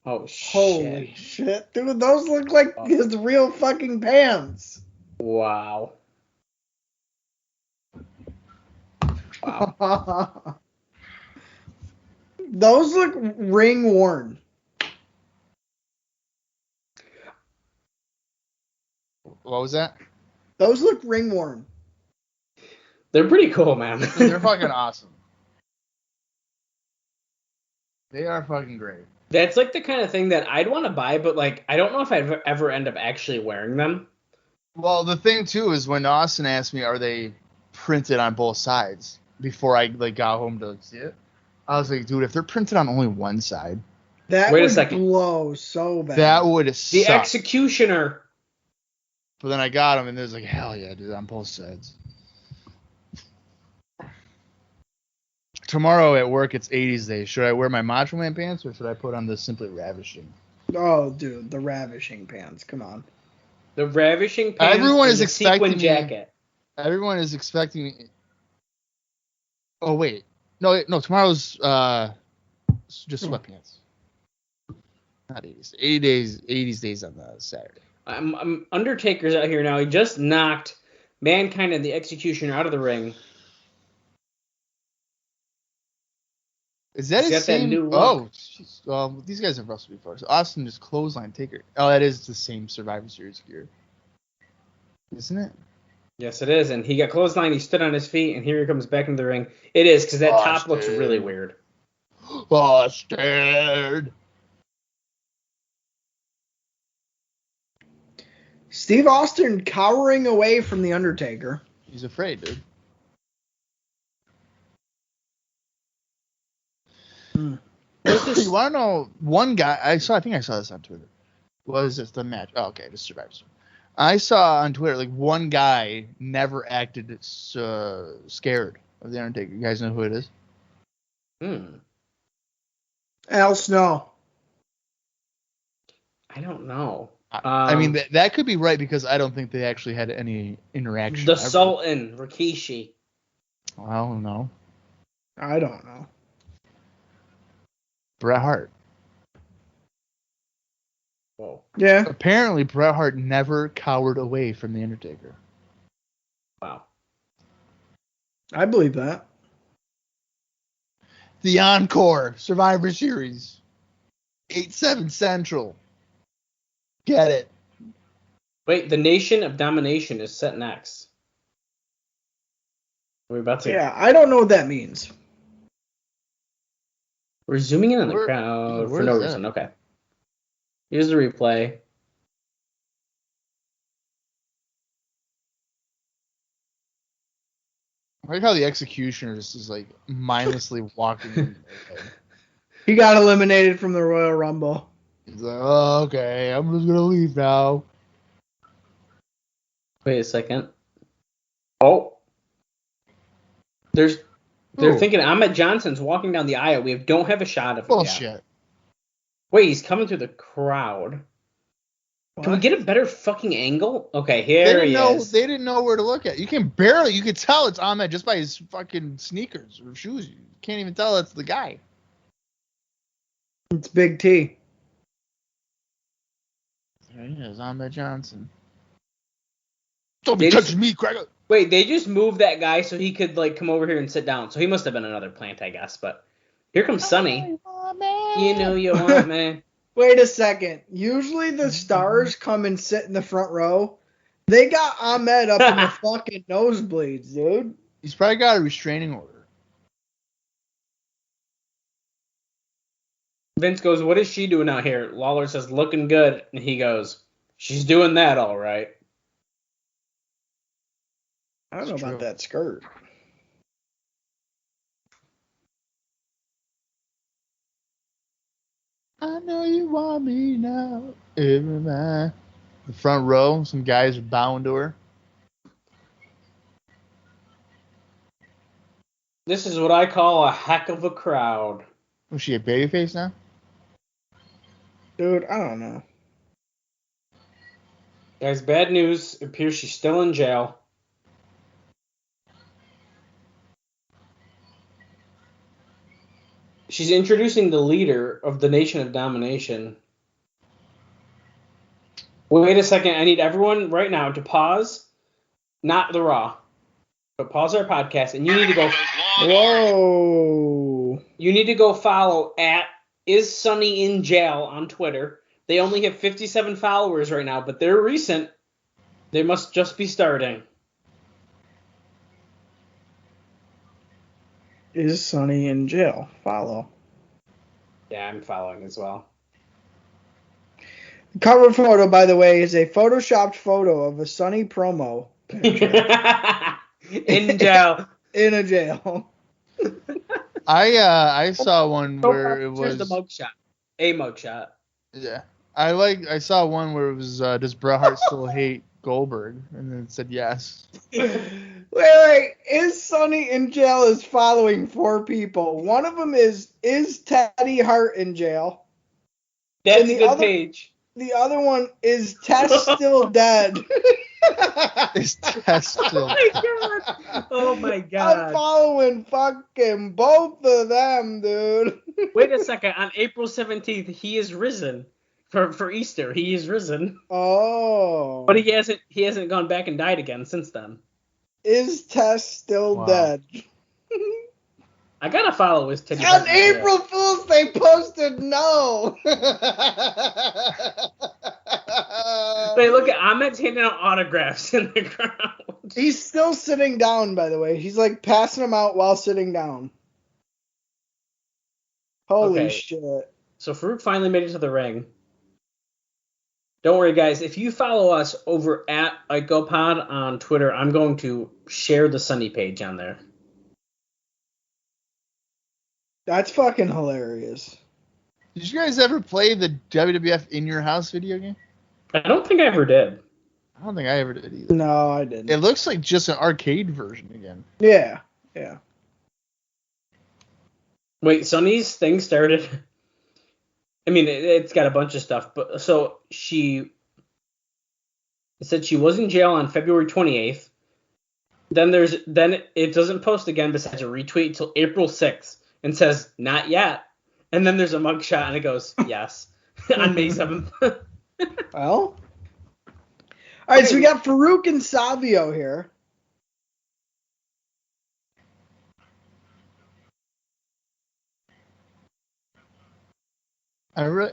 Oh, shit. Holy shit. Dude, those look like his real fucking pants. Wow. Wow. Those look ring worn. What was that? Those look ring worn. They're pretty cool, man. They're fucking awesome. They are fucking great. That's like the kind of thing that I'd want to buy, but like I don't know if I'd ever end up actually wearing them. Well, the thing too is when Austin asked me, "Are they printed on both sides?" Before I got home to see it, I was like, "Dude, if they're printed on only one side, that would blow so bad. That would the suck." Executioner. But then I got them, and there's like, hell yeah, dude, on both sides. Tomorrow at work, it's 80s Day. Should I wear my Macho Man pants, or should I put on the Simply Ravishing? Oh, dude, the Ravishing pants. Come on. The Ravishing pants. Everyone is expecting sequin jacket. Everyone is expecting me. Oh wait, no. Tomorrow's just sweatpants. Not 80s. 80 days on the Saturday. Undertaker's out here now. He just knocked Mankind and the Executioner out of the ring. Is that He's his got that same? new look. Oh, jeez. Well, these guys have wrestled before. So Austin just clothesline Taker. Oh, that is the same Survivor Series gear, isn't it? Yes, it is. And he got clothesline. He stood on his feet, and here he comes back into the ring. It is, because that top looks really weird. Bastard. Steve Austin cowering away from the Undertaker. He's afraid, dude. You want to know one guy? I think I saw this on Twitter. Was it the match? Oh, okay, the Survivor Series. I saw on Twitter like one guy never acted scared of the Undertaker. You guys know who it is? Al Snow. I don't know. I mean, that could be right because I don't think they actually had any interaction. The Sultan, Rikishi. I don't know. I don't know. Bret Hart. Whoa. Yeah. Apparently, Bret Hart never cowered away from the Undertaker. Wow. I believe that. The Encore Survivor Series. 8/7 Central. Get it. Wait, the Nation of Domination is set next. We're about to. Yeah, I don't know what that means. We're zooming in on the crowd for no reason. Okay. Here's the replay. I like how the Executioner just is like mindlessly walking. He got eliminated from the Royal Rumble. He's like, oh, okay, I'm just gonna leave now. Wait a second. Oh. They're thinking Ahmed Johnson's walking down the aisle. We don't have a shot of him Bullshit. yet. Wait, he's coming through the crowd. What? Can we get a better fucking angle? Okay, here he is. They didn't know where to look at. You could tell it's Ahmed just by his fucking sneakers or shoes. You can't even tell it's the guy. It's Big T. There he is, Ahmed Johnson. Don't be touching me, Cracker. Wait, they just moved that guy so he could like come over here and sit down. So he must have been another plant, I guess. But here comes Sonny. You know you want me. Wait a second. Usually the stars come and sit in the front row. They got Ahmed up in the fucking nosebleeds, dude. He's probably got a restraining order. Vince goes, what is she doing out here? Lawler says, looking good. And he goes, she's doing that all right. I don't know about that skirt. I know you want me now. The front row, some guys are bowing to her. This is what I call a heck of a crowd. Was she a babyface now? Dude, I don't know. Guys, bad news. It appears she's still in jail. She's introducing the leader of the Nation of Domination. Wait a second. I need everyone right now to pause. Not the Raw. But pause our podcast. And you need to go... Whoa. You need to go follow @IsSunnyInJail on Twitter. They only have 57 followers right now, but they're recent. They must just be starting. Is Sonny in jail? Follow. Yeah, I'm following as well. The cover photo, by the way, is a photoshopped photo of a Sonny promo In jail. in a jail. I saw one where it was the mugshot. A mugshot. Yeah. I saw one where it was does Bret Hart still hate Goldberg? And then it said yes. Wait, is Sonny in jail is following 4 people. One of them is Teddy Hart in jail. That's And a good page. The other one is Tess still dead. Is Tess still? Oh my god. I'm following fucking both of them, dude. Wait a second. On April 17th, he is risen. for Easter. He is risen. Oh. But he hasn't gone back and died again since then. Is Tess still dead? I gotta follow his titty. On April Fool's, they posted no. Hey, look at Ahmed's handing out autographs in the crowd. He's still sitting down, by the way. He's like passing them out while sitting down. Holy shit. So Farooq finally made it to the ring. Don't worry, guys. If you follow us over at IcoPod on Twitter, I'm going to share the Sunny page on there. That's fucking hilarious. Did you guys ever play the WWF In Your House video game? I don't think I ever did. I don't think I ever did either. No, I didn't. It looks like just an arcade version again. Yeah. Wait, Sunny's thing started. I mean, it's got a bunch of stuff, but so it said she was in jail on February 28th. Then it doesn't post again besides a retweet until April 6th and says not yet. And then there's a mugshot and it goes yes on May 7th. Well, all right. So we got Faarooq and Savio here. I really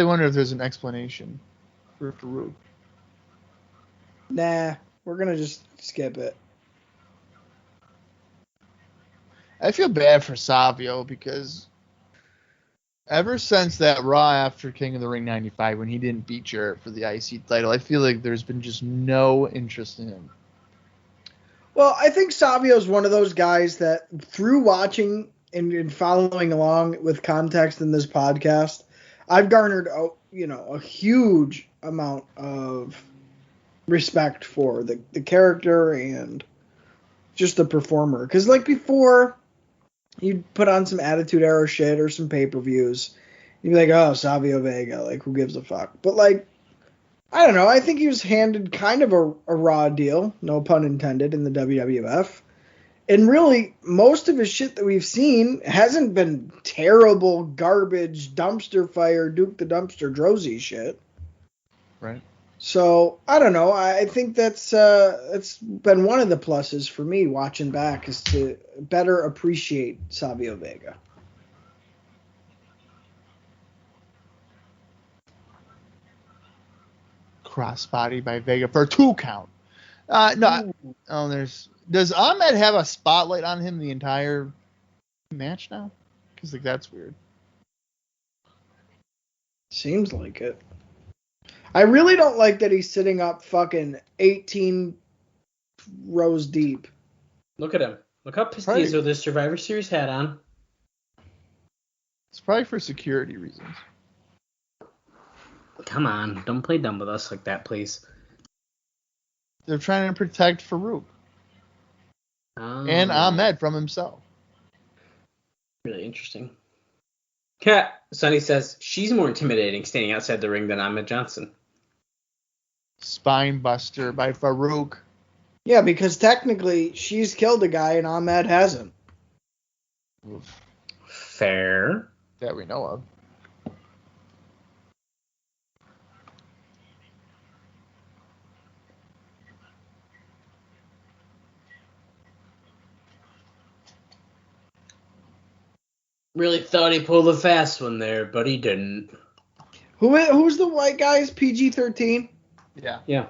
wonder if there's an explanation for Faarooq. Nah, we're gonna just skip it. I feel bad for Savio because ever since that Raw after King of the Ring 95 when he didn't beat Jarrett for the IC title, I feel like there's been just no interest in him. Well, I think Savio's one of those guys that through watching and following along with context in this podcast, I've garnered a huge amount of respect for the character and just the performer. Because like before, you'd put on some Attitude Era shit or some pay-per-views. You'd be like, oh, Savio Vega, like who gives a fuck? But like, I don't know. I think he was handed kind of a raw deal, no pun intended, in the WWF. And really, most of his shit that we've seen hasn't been terrible, garbage, dumpster fire, Duke the Dumpster Drozy shit. Right. So, I don't know. I think that's been one of the pluses for me watching back is to better appreciate Savio Vega. Crossbody by Vega for a 2 count. Does Ahmed have a spotlight on him the entire match now? Because like that's weird. Seems like it. I really don't like that he's sitting up fucking 18 rows deep. Look at him. Look how pissed he is with his Survivor Series hat on. It's probably for security reasons. Come on, don't play dumb with us like that, please. They're trying to protect Faarooq. And Ahmed from himself. Really interesting. Kat, Sonny says, she's more intimidating standing outside the ring than Ahmed Johnson. Spine buster by Faarooq. Yeah, because technically she's killed a guy and Ahmed hasn't. Oof. Fair. That we know of. Really thought he pulled a fast one there, but he didn't. Who's the white guys? PG-13? Yeah.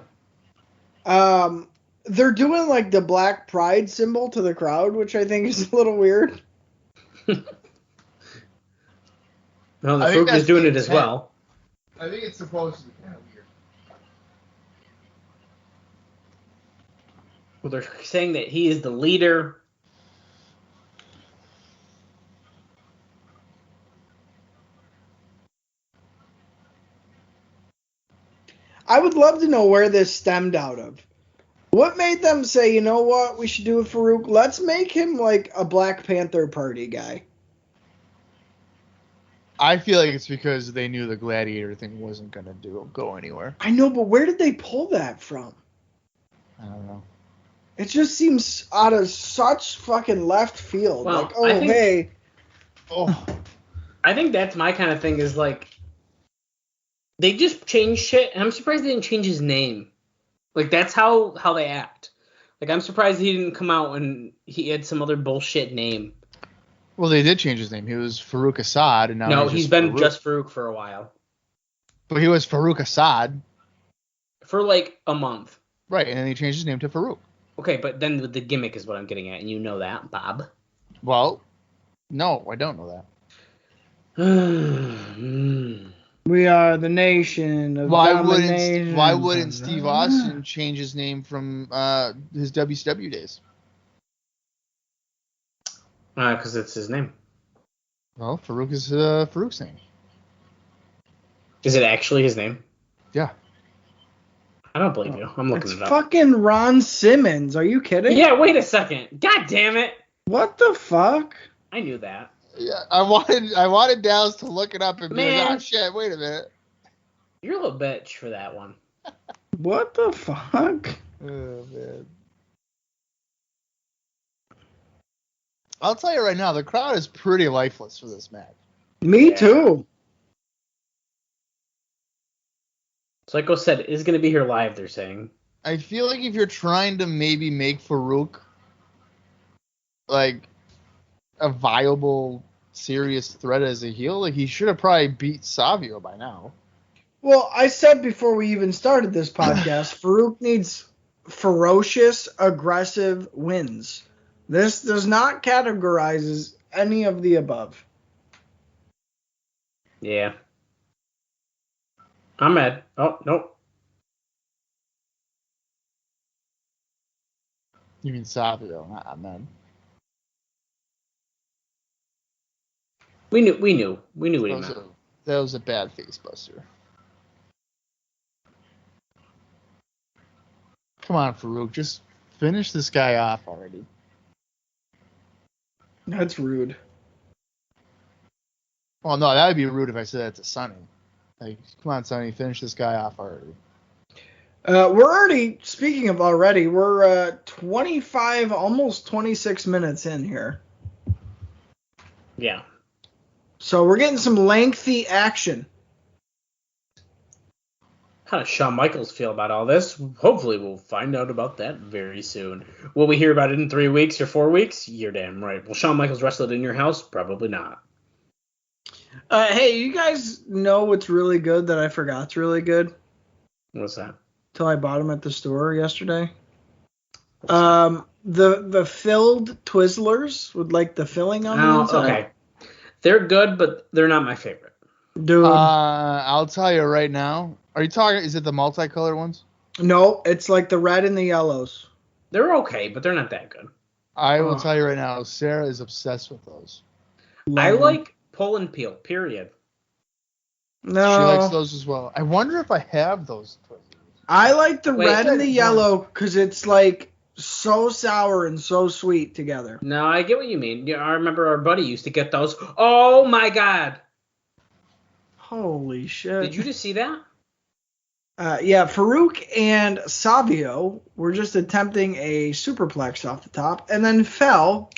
They're doing like the Black Pride symbol to the crowd, which I think is a little weird. No, the Farooq is doing it as well. I think it's supposed to be kind of weird. Well, they're saying that he is the leader. I would love to know where this stemmed out of. What made them say, you know what, we should do it for Faarooq? Let's make him like a Black Panther Party guy. I feel like it's because they knew the Gladiator thing wasn't going to go anywhere. I know, but where did they pull that from? I don't know. It just seems out of such fucking left field. Well, like, oh, hey. Oh. I think that's my kind of thing is like they just changed shit, and I'm surprised they didn't change his name. Like that's how they act. Like I'm surprised he didn't come out and he had some other bullshit name. Well, they did change his name. He was Faarooq Assad, and now No, he's been Faarooq. just Faarooq for a while. But he was Faarooq Assad. For like a month. Right, and then he changed his name to Faarooq. Okay, but then the gimmick is what I'm getting at, and you know that, Bob. Well, no, I don't know that. We are the nation of domination. Why wouldn't Steve Austin change his name from his WCW days? Because it's his name. Well, Faarooq is Faarooq's name. Is it actually his name? Yeah. I don't believe you. I'm looking it up. It's fucking Ron Simmons. Are you kidding? Yeah, wait a second. God damn it. What the fuck? I knew that. Yeah, I wanted Dallas to look it up and be like, Man. oh shit, wait a minute. You're a little bitch for that one. What the fuck? Oh man. I'll tell you right now, the crowd is pretty lifeless for this match. Me too. Psycho said is going to be here live, they're saying. I feel like if you're trying to maybe make Faarooq like a viable, serious threat as a heel, like he should have probably beat Savio by now. Well, I said before we even started this podcast, Faarooq needs ferocious, aggressive wins. This does not categorize as any of the above. Yeah. I'm mad. Oh, nope. You mean Savio, not Ahmed. We knew what he meant. That was a bad face buster. Come on, Faarooq, just finish this guy off already. That's rude. Well, no, that would be rude if I said that to Sonny. Like, come on, Sonny, finish this guy off already. We're already, speaking of already, we're 25, almost 26 minutes in here. Yeah. So we're getting some lengthy action. How does Shawn Michaels feel about all this? Hopefully we'll find out about that very soon. Will we hear about it in 3 weeks or 4 weeks? You're damn right. Will Shawn Michaels wrestle it in your house? Probably not. Hey, you guys know what's really good that I forgot's really good? What's that? Till I bought them at the store yesterday. The filled Twizzlers with like the filling on the inside. Okay. They're good, but they're not my favorite. Dude. I'll tell you right now. Are you talking? Is it the multicolored ones? No, it's like the red and the yellows. They're okay, but they're not that good. I will tell you right now. Sarah is obsessed with those. I like pull and peel. Period. No. She likes those as well. I wonder if I have those Twizzlers. I like the red and the yellow because it's like so sour and so sweet together. No, I get what you mean. Yeah, I remember our buddy used to get those. Oh my god! Holy shit! Did you just see that? Yeah, Faarooq and Savio were just attempting a superplex off the top and then fell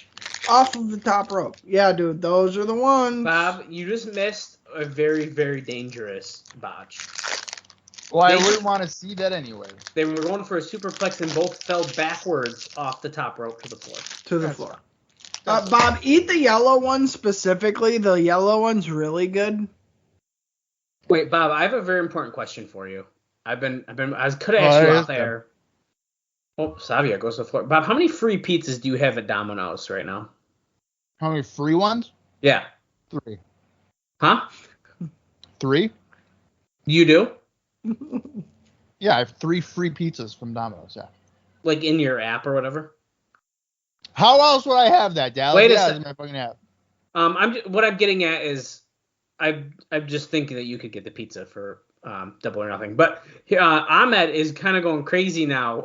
off of the top rope. Yeah, dude, those are the ones. Bob, you just missed a very, very dangerous botch. Well, I wouldn't want to see that anyway. They were going for a superplex and both fell backwards off the top rope to the floor. To the floor. Bob, eat the yellow one specifically. The yellow one's really good. Wait, Bob, I have a very important question for you. I could have asked you out there. Oh, Savio goes to the floor. Bob, how many free pizzas do you have at Domino's right now? How many free ones? Yeah. 3. Huh? 3? You do? Yeah, I have 3 free pizzas from Domino's, yeah. Like in your app or whatever? How else would I have that, Dallas? Wait a yeah, sec. it's my fucking app. What I'm getting at is I'm just thinking that you could get the pizza for double or nothing. But Ahmed is kind of going crazy now.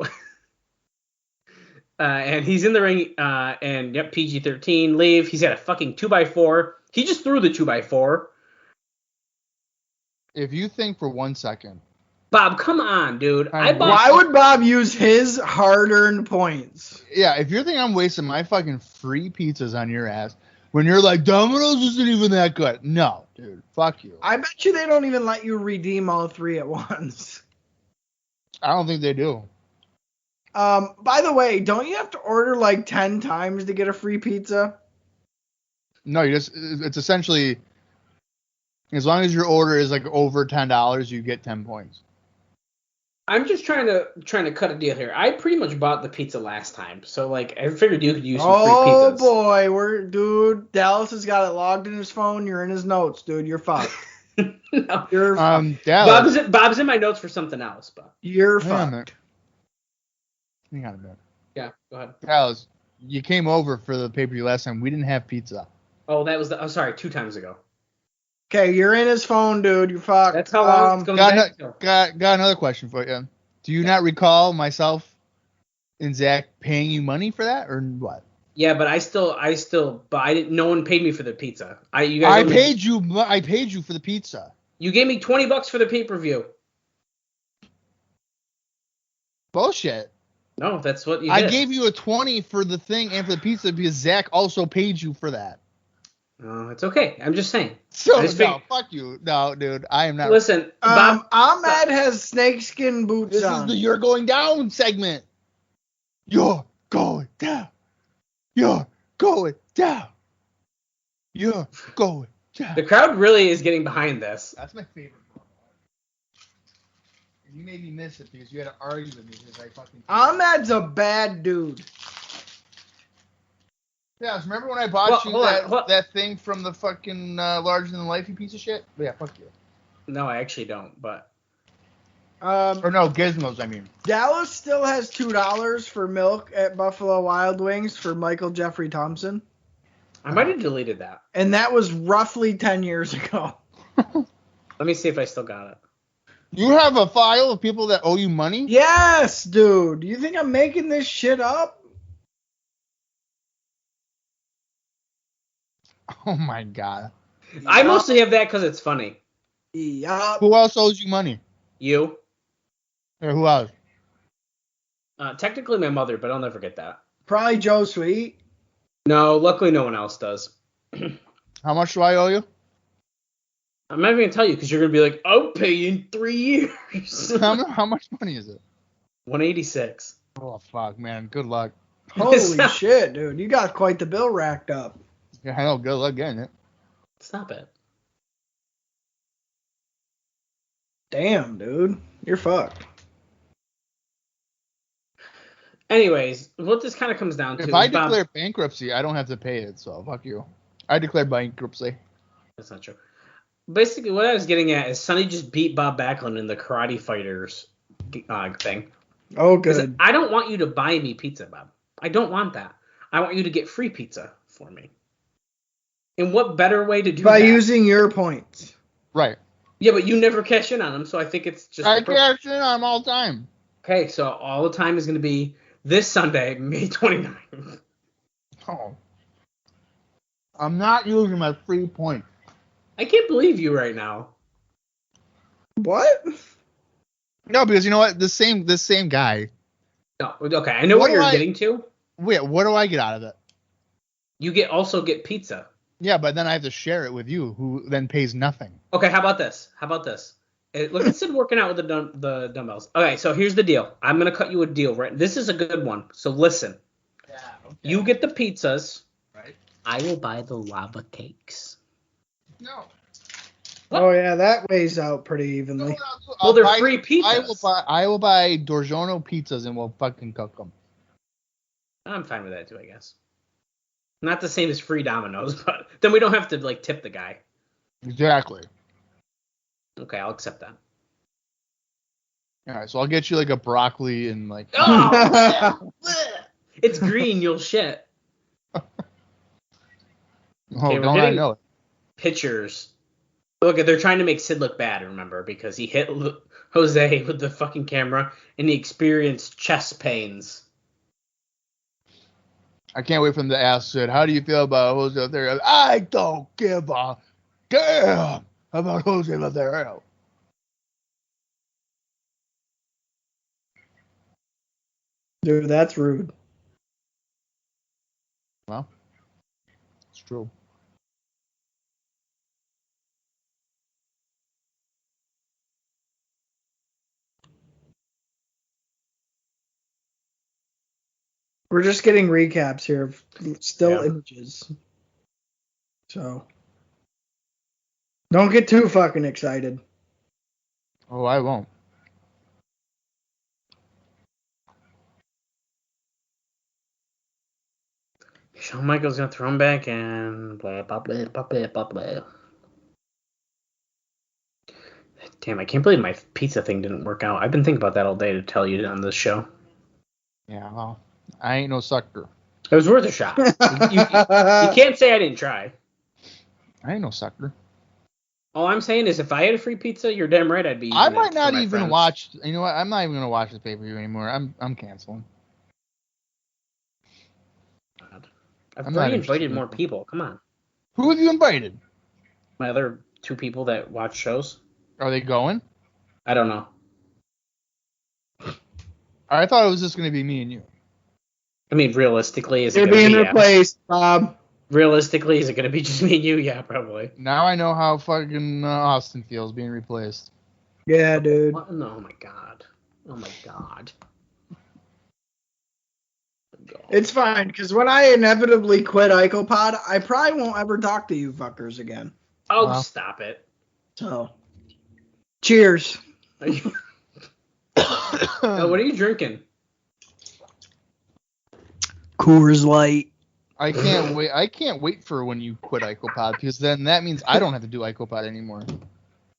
And he's in the ring, and yep, PG-13, Leif. He's got a fucking 2x4. He just threw the 2x4. If you think for 1 second. Bob, come on, dude. Why would Bob use his hard-earned points? Yeah, if you're thinking I'm wasting my fucking free pizzas on your ass, When you're like, Domino's isn't even that good. No, dude, fuck you. I bet you they don't even let you redeem all 3 at once. I don't think they do. By the way, don't you have to order like 10 times to get a free pizza? No, it's essentially, as long as your order is like over $10, you get 10 points. I'm just trying to cut a deal here. I pretty much bought the pizza last time, so like I figured you could use some free pizzas. Oh boy, dude, Dallas has got it logged in his phone. You're in his notes, dude. You're fucked. No. You're fucked. Dallas, Bob's in my notes for something else, but You're hang on a fucked. minute. Hang on a minute. Yeah, go ahead. Dallas, you came over for the pay-per-view last time. We didn't have pizza. Oh, that was sorry, 2 times ago. Okay, you're in his phone, dude. You're fucked. That's how long it's going back. Got another question for you. Do you not recall myself and Zach paying you money for that, or what? Yeah, but I still, but I didn't. No one paid me for the pizza. I paid you for the pizza. You gave me $20 for the pay-per-view. Bullshit. No, that's what you did. did. I gave you a 20 for the thing and for the pizza because Zach also paid you for that. No, it's okay. I'm just saying. So fuck you. No, dude, I am not. Listen, Bob, Ahmed has snakeskin boots on. This is the You're Going Down segment. You're going down. You're going down. You're going down. The crowd really is getting behind this. That's my favorite part. You made me miss it because you had to argue with me because I fucking. Ahmed's a bad dude. Yeah, remember when I bought that thing from the fucking larger than life, you piece of shit? Yeah, fuck you. No, I actually don't, but. Or no, Gizmos, I mean. Dallas still has $2 for milk at Buffalo Wild Wings for Michael Jeffrey Thompson. I might have deleted that. And that was roughly 10 years ago. Let me see if I still got it. You have a file of people that owe you money? Yes, dude. You think I'm making this shit up? Oh my god. I mostly have that because it's funny. Yup. Who else owes you money? You. Or who else? Technically my mother, but I'll never get that. Probably Joe Sweet. No, luckily no one else does. How much do I owe you? I'm not even going to tell you because you're going to be like, I'll pay you in 3 years. How much money is it? 186. Oh, fuck, man. Good luck. Holy shit, dude. You got quite the bill racked up. Yeah, I know. Good luck getting it. Stop it. Damn, dude. You're fucked. Anyways, what this kind of comes down to if I declare bankruptcy, I don't have to pay it, so fuck you. I declare bankruptcy. That's not true. Basically, what I was getting at is Sonny just beat Bob Backlund in the Karate Fighters thing. Oh, good. I don't want you to buy me pizza, Bob. I don't want that. I want you to get free pizza for me. And what better way to do that? By using your points. Right. Yeah, but you never cash in on them, so I think it's just... I cash in on them all the time. Okay, so all the time is going to be this Sunday, May 29th. Oh. I'm not using my free point. I can't believe you right now. What? No, because you know what? This same guy. No, okay, I know what you're getting to. Wait, what do I get out of it? You also get pizza. Yeah, but then I have to share it with you, who then pays nothing. Okay, how about this? Look at Sid working out with the dumbbells. Okay, so here's the deal. I'm going to cut you a deal, right? This is a good one, so listen. Yeah, okay. You get the pizzas. Right. I will buy the lava cakes. No. What? Oh, yeah, that weighs out pretty evenly. Well, they're free pizzas. I will buy Dorgiorno pizzas and we'll fucking cook them. I'm fine with that too, I guess. Not the same as free Domino's, but then we don't have to tip the guy. Exactly. Okay, I'll accept that. All right, so I'll get you a broccoli and Oh, it's green. You'll shit. Oh, Okay, don't I know it? Pictures. Look, they're trying to make Sid look bad, remember, because he hit Jose with the fucking camera and he experienced chest pains. I can't wait for him to ask Sid, how do you feel about Jose Lothario? I don't give a damn about Jose Lothario. Dude, that's rude. Well, it's true. We're just getting recaps here of still images. So don't get too fucking excited. Oh, I won't. Shawn Michaels gonna throw him back and blah blah blah blah blah blah blah. Damn, I can't believe my pizza thing didn't work out. I've been thinking about that all day to tell you on this show. Yeah, well, I ain't no sucker. It was worth a shot. You can't say I didn't try. I ain't no sucker. All I'm saying is if I had a free pizza, you're damn right I'd be eating I might it not for my even friends. watch. You know what? I'm not even gonna watch this pay-per-view anymore. I'm canceling. I've I'm not already interested invited in more it. people. Come on. Who have you invited? My other 2 people that watch shows. Are they going? I don't know. I thought it was just gonna be me and you. I mean, realistically, is it You're going to being be replaced, Bob. Realistically, is it going to be just me and you? Yeah, probably. Now I know how fucking Austin feels being replaced. Yeah, dude. What? No, oh my god. Oh my god. It's fine, because when I inevitably quit IcoPod, I probably won't ever talk to you fuckers again. Oh, Wow. stop it. So, cheers. Oh, what are you drinking? Coors Light. I can't wait. I can't wait for when you quit IcoPod, because then that means I don't have to do IcoPod anymore.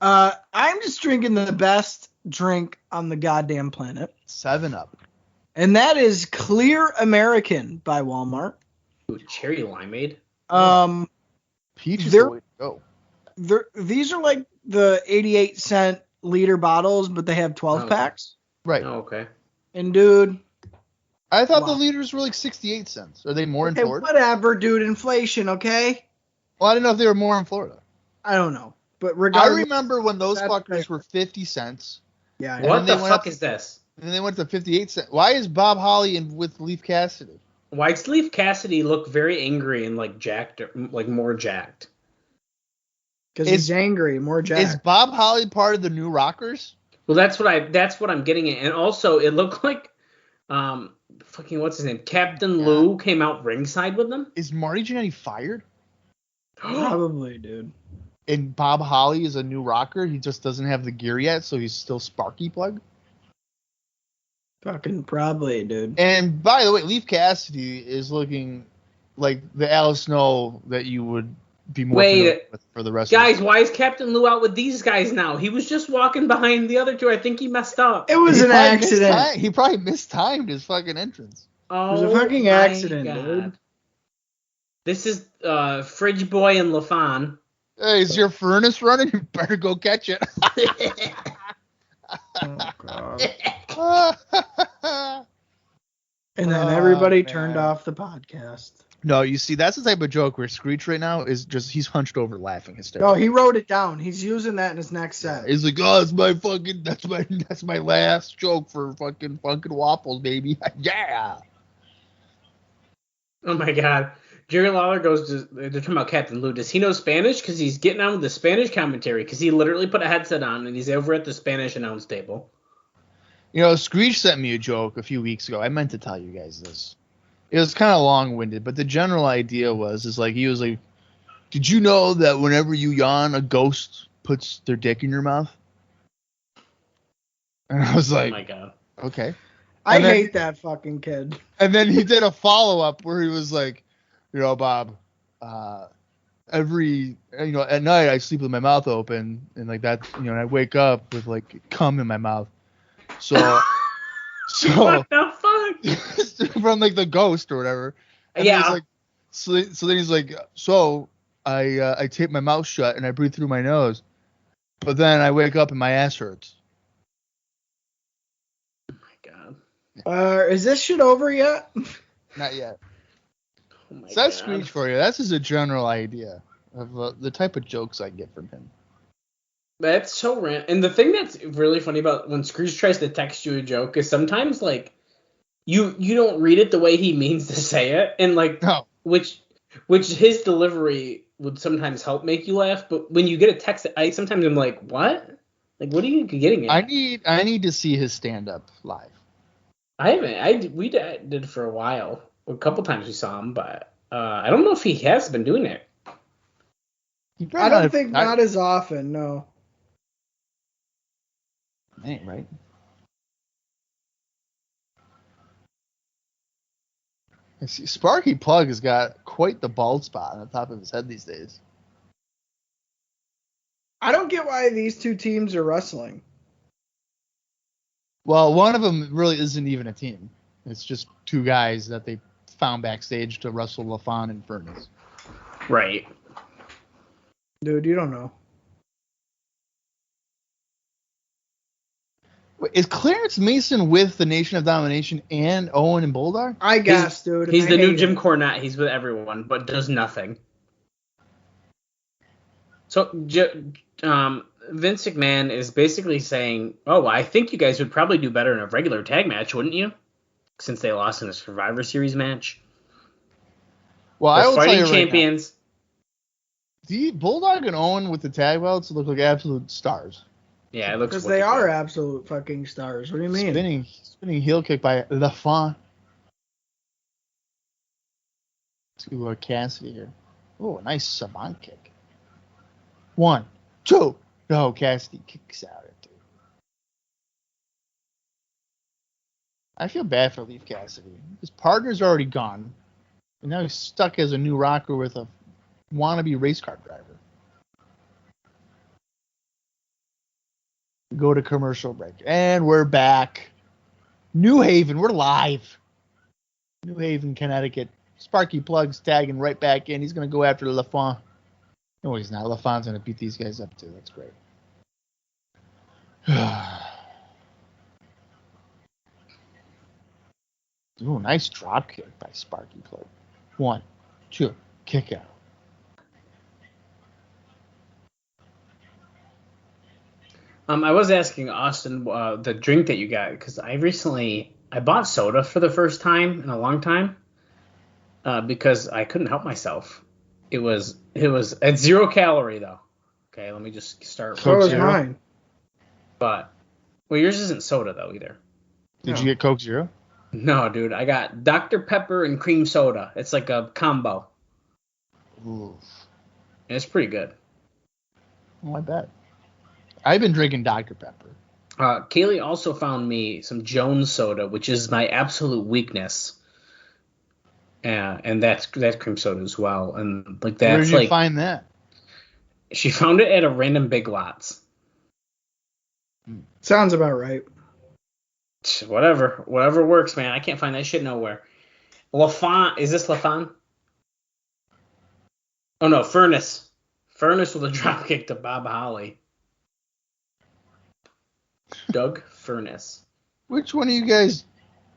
I'm just drinking the best drink on the goddamn planet. 7-Up. And that is Clear American by Walmart. Ooh, cherry limeade. Peach is They're- the way to go. These are like the 88-cent liter bottles, but they have 12 Oh. packs. Right. Oh, okay. And dude, I thought the Wow. liters were like 68 cents. Are they more in okay, Florida? whatever, dude. Inflation, okay? Well, I didn't know if they were more in Florida. I don't know, but I regardless, remember when those That's fuckers right. were 50 cents, yeah. And What then the they went fuck up- is this? and then they went to 58 cents. Why is Bob Holly in with Leif Cassidy? Why does Leif Cassidy look very angry and like jacked, like more jacked? Because Is- he's angry, more Is jack. Bob Holly part of the New Rockers? Well, that's what I'm getting at. And also, it looked like, fucking what's his name? Captain Lou came out ringside with them. Is Marty Jannetty fired? Probably, dude. And Bob Holly is a new rocker. He just doesn't have the gear yet, so he's still Sparky Plug. Fucking probably, dude. And by the way, Leif Cassidy is looking like the Al Snow that you would be more familiar with for the rest Guys, of why is Captain Lou out with these guys now? He was just walking behind the other 2. I think he messed up. It was an accident. He probably mistimed his fucking entrance. Oh, was a fucking my accident, God. dude. This is Fridge Boy and LaFon. Hey, is your furnace running? You better go catch it. Oh, God. And then everybody turned off the podcast. No, you see, that's the type of joke where Screech right now is just, he's hunched over laughing No, hysterically. he wrote it down. He's using that in his next set. He's like, oh, that's my last joke for fucking waffles, baby. Yeah. Oh my God. Jerry Lawler goes to, they're talking about Captain Lou. Does he know Spanish? Because he's getting on with the Spanish commentary. Because he literally put a headset on and he's over at the Spanish announce table. You know, Screech sent me a joke a few weeks ago. I meant to tell you guys this. It was kind of long-winded, but the general idea is like, he was like, did you know that whenever you yawn, a ghost puts their dick in your mouth? And I was Oh like, my God. okay. I And then- hate that fucking kid. And then he did a follow-up where he was like, you know, Bob, at night I sleep with my mouth open, and like that, you know, and I wake up with like cum in my mouth. So What the fuck? from like the ghost or whatever. And Yeah. he's like, so then he's like, so I tape my mouth shut and I breathe through my nose, but then I wake up and my ass hurts. Oh my God. Is this shit over yet? Not yet. Oh my So that's God. Screech for you. That's just a general idea of the type of jokes I get from him. That's so random. And the thing that's really funny about when Scrooge tries to text you a joke is sometimes like you don't read it the way he means to say it, and like No. which his delivery would sometimes help make you laugh. But when you get a text, I sometimes I'm like, what? Like, what are you getting at? I need to see his stand up live. We did for a while. A couple times we saw him, but I don't know if he has been doing it. I don't think not as often. No. Ain't right. I see Sparky Plug has got quite the bald spot on the top of his head these days. I don't get why these two teams are wrestling. Well, one of them really isn't even a team. It's just two guys that they found backstage to wrestle LaFon and Furnace. Right. Dude, you don't know. Wait, is Clarence Mason with the Nation of Domination and Owen and Bulldog? I guess, dude. He's the new Jim Cornette. He's with everyone, but does nothing. So, Vince McMahon is basically saying, oh, I think you guys would probably do better in a regular tag match, wouldn't you? Since they lost in a Survivor Series match. Well, I will tell you champions. The Bulldog and Owen with the tag belts look like absolute stars. Yeah, it looks because they are absolute fucking stars. What do you mean? Spinning heel kick by LaFon to Cassidy here. Oh, a nice savant kick. 1, 2. No, Cassidy kicks out at 2. I feel bad for Leif Cassidy. His partner's already gone, and now he's stuck as a new rocker with a wannabe race car driver. Go to commercial break. And we're back. New Haven. We're live. New Haven, Connecticut. Sparky Plug's tagging right back in. He's going to go after LaFon. No, he's not. LaFon's going to beat these guys up, too. That's great. Ooh, nice drop kick by Sparky Plug. 1, 2. Kick out. I was asking Austin the drink that you got because I bought soda for the first time in a long time because I couldn't help myself. It was at 0 calorie though. Okay, let me just start. So was mine. But yours isn't soda though either. Did you get Coke Zero? No, dude. I got Dr. Pepper and cream soda. It's like a combo. Oof. And it's pretty good. Oh, I bet. I've been drinking Dr. Pepper. Kaylee also found me some Jones soda, which is my absolute weakness. And that's cream soda as well. And like that's Where did you find that? She found it at a random Big Lots. Sounds about right. Whatever works, man. I can't find that shit nowhere. LaFon, is this LaFon? Oh no, Furnace with a dropkick to Bob Holly. Doug Furnace. Which one of you guys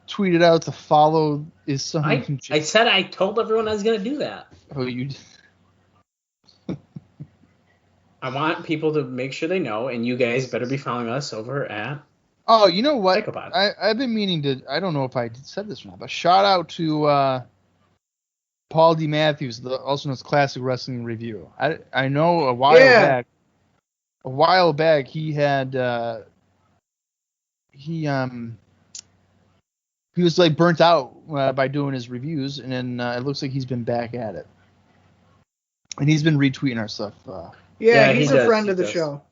tweeted out to follow is something? I said I told everyone I was going to do that. Oh, you. I want people to make sure they know, and you guys better be following us over at. Oh, you know what? Psychopath. I've been meaning to. I don't know if I said this or not, but shout out to Paul D. Matthews, also known as Classic Wrestling Review. I know a while back he had. He was like burnt out by doing his reviews, and then it looks like he's been back at it. And he's been retweeting our stuff. He's a friend of the show.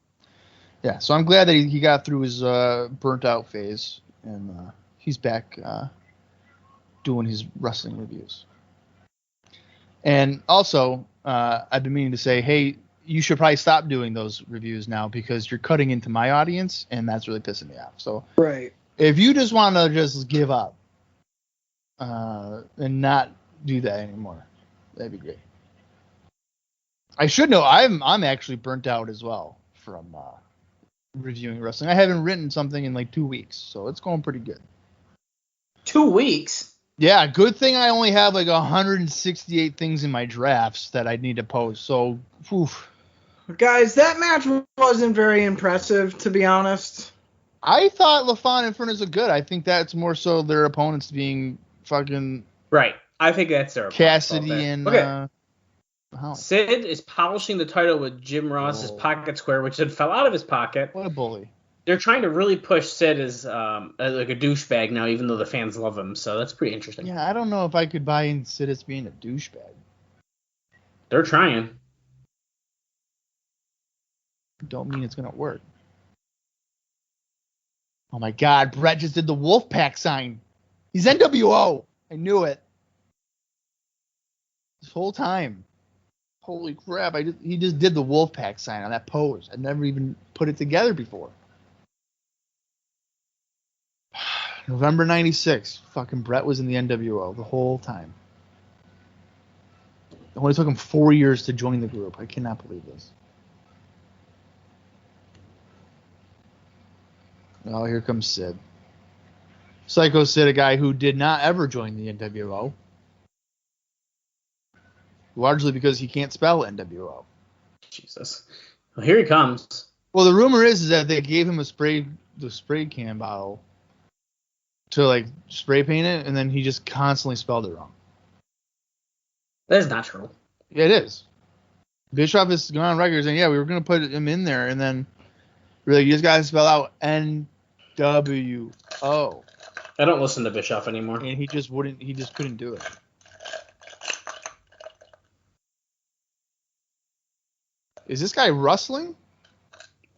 Yeah, so I'm glad that he got through his burnt out phase, and he's back doing his wrestling reviews. And also, I've been meaning to say, hey, you should probably stop doing those reviews now because you're cutting into my audience, and that's really pissing me off. So, right. If you just want to just give up and not do that anymore, that'd be great. I should know I'm actually burnt out as well from reviewing wrestling. I haven't written something in like 2 weeks, so it's going pretty good. 2 weeks? Yeah, good thing I only have like 168 things in my drafts that I need to post. So, oof. Guys, that match wasn't very impressive, to be honest. I thought LaFon and Furnace are good. I think that's more so their opponents being fucking right. I think that's their Cassidy and Sid is polishing the title with Jim Ross's pocket square, which had fell out of his pocket. What a bully. They're trying to really push Sid as like a douchebag now, even though the fans love him. So that's pretty interesting. Yeah, I don't know if I could buy in Sid as being a douchebag. They're trying. Don't mean it's gonna work. Oh my God, Brett just did the Wolfpack sign. He's NWO. I knew it. This whole time. Holy crap! He just did the Wolfpack sign on that pose. I never even put it together before. November '96. Fucking Brett was in the NWO the whole time. It only took him 4 years to join the group. I cannot believe this. Oh, here comes Sid. Psycho Sid, a guy who did not ever join the NWO. Largely because he can't spell NWO. Jesus. Well, here he comes. Well, the rumor is that they gave him the spray can bottle to like spray paint it, and then he just constantly spelled it wrong. That is not true. Yeah, it is. Bischoff has gone on record saying, yeah, we were going to put him in there, and then really, you just got to spell out NWO. I don't listen to Bischoff anymore. And he just couldn't do it. Is this guy rustling?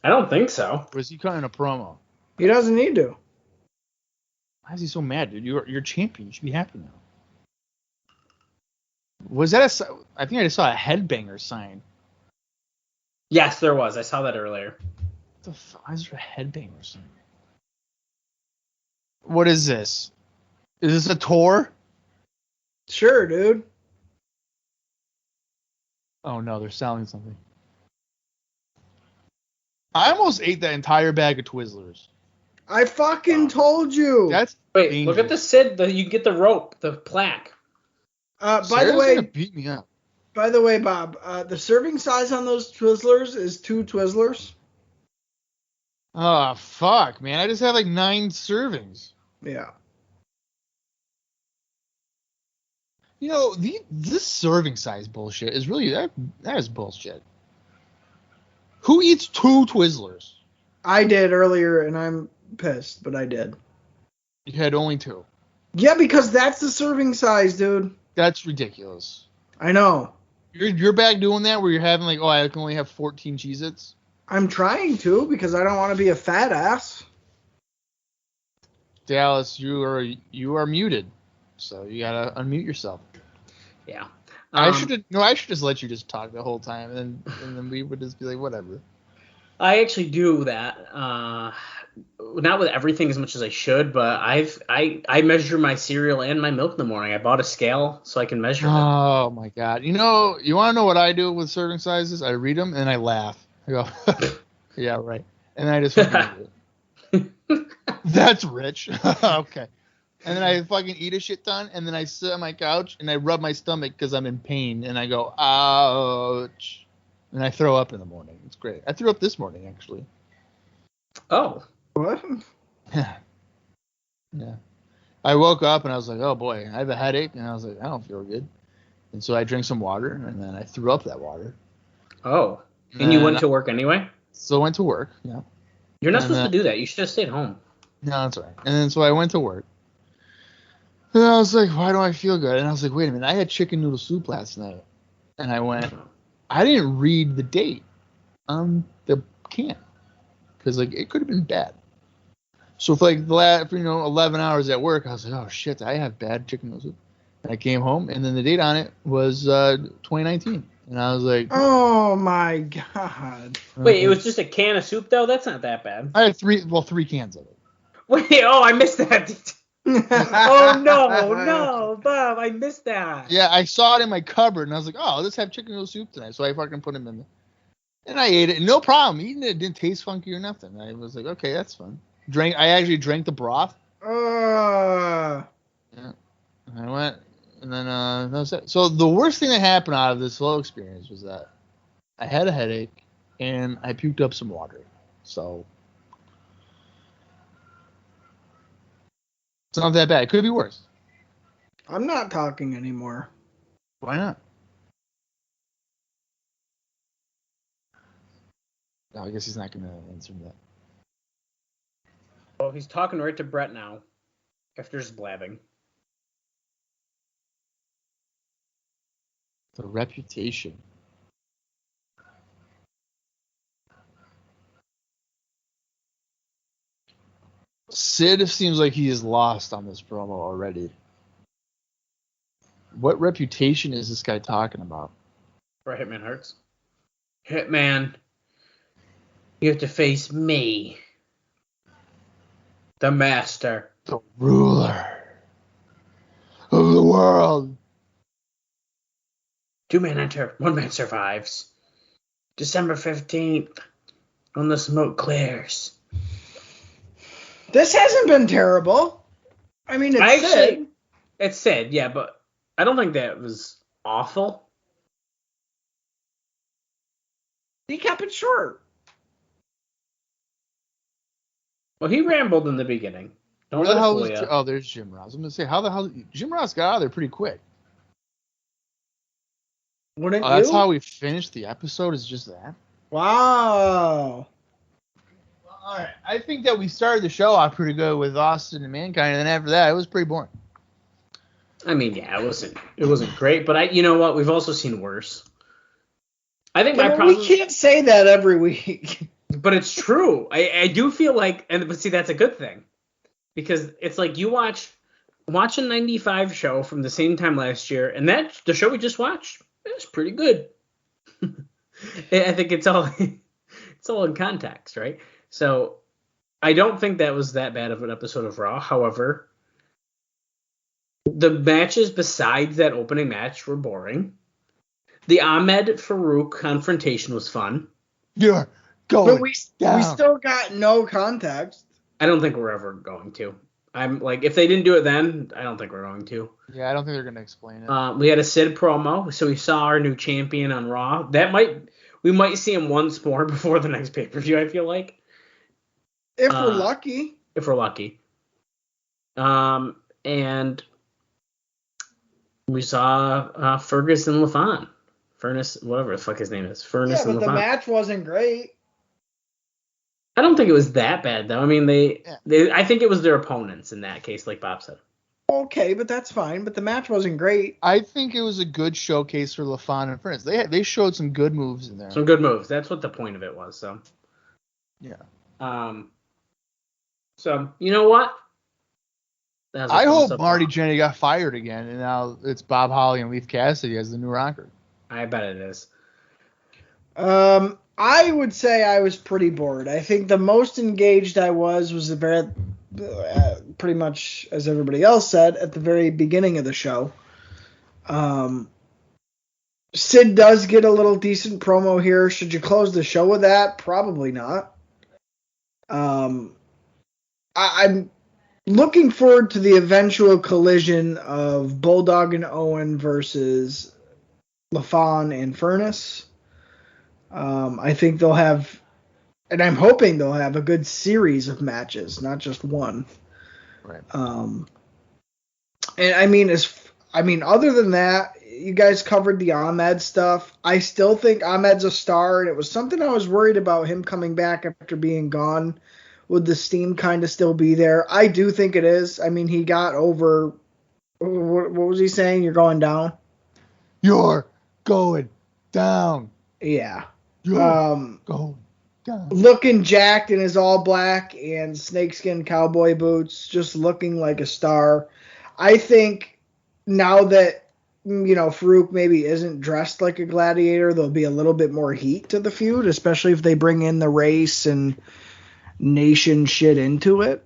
I don't think so. Or is he cutting a promo? He doesn't need to. Why is he so mad, dude? You're champion. You should be happy now. Was that I think I just saw a headbanger sign. Yes, there was. I saw that earlier. What the fuck? Why is there a headbanger sign? What is this? Is this a tour? Sure, dude. Oh no, they're selling something. I almost ate that entire bag of Twizzlers. I fucking told you. That's Wait, dangerous. look at the Sid. You get the rope, the plaque. By Sarah's the way, gonna beat me up. By the way, Bob, the serving size on those Twizzlers is 2 Twizzlers. Oh fuck, man! I just had like 9 servings. Yeah. You know, this serving size bullshit is really that is bullshit. Who eats 2 Twizzlers? I did earlier, and I'm pissed, but I did. You had only 2. Yeah, because that's the serving size, dude. That's ridiculous. I know. You're back doing that where you're having like, oh, I can only have 14 Cheez-Its? I'm trying to because I don't want to be a fat ass. Dallas, you are muted, so you gotta unmute yourself. Yeah. I should just let you just talk the whole time, and then we would just be like, whatever. I actually do that. Not with everything as much as I should, but I measure my cereal and my milk in the morning. I bought a scale so I can measure them. Oh my god! You want to know what I do with serving sizes? I read them and I laugh. I go, yeah, right. And then I just fucking eat it. That's rich. Okay. And then I fucking eat a shit ton, and then I sit on my couch and I rub my stomach because I'm in pain, and I go, ouch. And I throw up in the morning. It's great. I threw up this morning, actually. Oh. What? Yeah. Yeah. I woke up and I was like, oh boy, I have a headache, and I was like, I don't feel good. And so I drank some water, and then I threw up that water. Oh. And you went to work anyway? So I went to work, yeah. You're not supposed to do that. You should have stayed home. No, that's right. And then so I went to work. And I was like, why do I feel good? And I was like, wait a minute, I had chicken noodle soup last night. And I went, I didn't read the date on the can. Because, like, it could have been bad. So for, like, the last, 11 hours at work, I was like, oh, shit, I have bad chicken noodle soup. And I came home, and then the date on it was 2019. And I was like, oh, my God. Wait, it was just a can of soup, though? That's not that bad. I had 3 cans of it. Wait, I missed that. Oh, no, Bob, I missed that. Yeah, I saw it in my cupboard, and I was like, oh, let's have chicken noodle soup tonight. So I fucking put them in there. And I ate it. No problem. Eating it didn't taste funky or nothing. I was like, okay, that's fun. I actually drank the broth. Yeah. And I went, and then that was it. So the worst thing that happened out of this whole experience was that I had a headache, and I puked up some water. So it's not that bad. It could be worse. I'm not talking anymore. Why not? No, I guess he's not going to answer that. Well, he's talking right to Brett now after his blabbing. The reputation. Sid seems like he is lost on this promo already. What reputation is this guy talking about? For Hitman Hurts. Hitman, you have to face me. The master. The ruler of the world. 2 men enter, 1 man survives. December 15th, when the smoke clears. This hasn't been terrible. I mean, It's Sid, yeah, but I don't think that was awful. He kept it short. Well, he rambled in the beginning. Where the hell was? Oh, there's Jim Ross. I'm gonna say, how the hell Jim Ross got out of there pretty quick. Wouldn't you? That's how we finished the episode. Is just that. Wow. All right. I think that we started the show off pretty good with Austin and Mankind, and then after that, it was pretty boring. I mean, yeah, it wasn't great, but you know what? We've also seen worse. I think we can't say that every week. But it's true. I do feel like, but see, that's a good thing, because it's like you watch a 95 show from the same time last year, and the show we just watched, it was pretty good. I think it's all in context, right? So I don't think that was that bad of an episode of Raw. However, the matches besides that opening match were boring. The Ahmed Faarooq confrontation was fun. You're going But we down. still got no context. I don't think we're ever going to. I'm like, if they didn't do it then, I don't think we're going to. Yeah, I don't think they're going to explain it. We had a Sid promo, so we saw our new champion on Raw. We might see him once more before the next pay-per-view, I feel like. If we're lucky. If we're lucky. And we saw Fergus and LaFon. Furnace, whatever the fuck his name is. Furnace and LaFon. Yeah, but the match wasn't great. I don't think it was that bad, though. I mean, I think it was their opponents in that case, like Bob said. Okay, but that's fine. But the match wasn't great. I think it was a good showcase for LaFon and Furnace. They showed some good moves in there. Some good moves. That's what the point of it was. So. Yeah. So you know what? I hope Marty Jannetty got fired again, and now it's Bob Holly and Leif Cassidy as the new rocker. I bet it is. I would say I was pretty bored. I think the most engaged I was the very, pretty much as everybody else said, at the very beginning of the show. Sid does get a little decent promo here. Should you close the show with that? Probably not. I'm looking forward to the eventual collision of Bulldog and Owen versus LaFon and Furnace. I think they'll have, and I'm hoping they'll have a good series of matches, not just one. Right. And I mean, other than that, you guys covered the Ahmed stuff. I still think Ahmed's a star, and it was something I was worried about him coming back after being gone. Would the steam kind of still be there? I do think it is. I mean, he got over. What was he saying? You're going down. You're going down. Yeah. You're going down. Looking jacked in his all black and snakeskin cowboy boots, just looking like a star. I think now that, Farooq maybe isn't dressed like a gladiator, there'll be a little bit more heat to the feud, especially if they bring in the race and nation shit into it.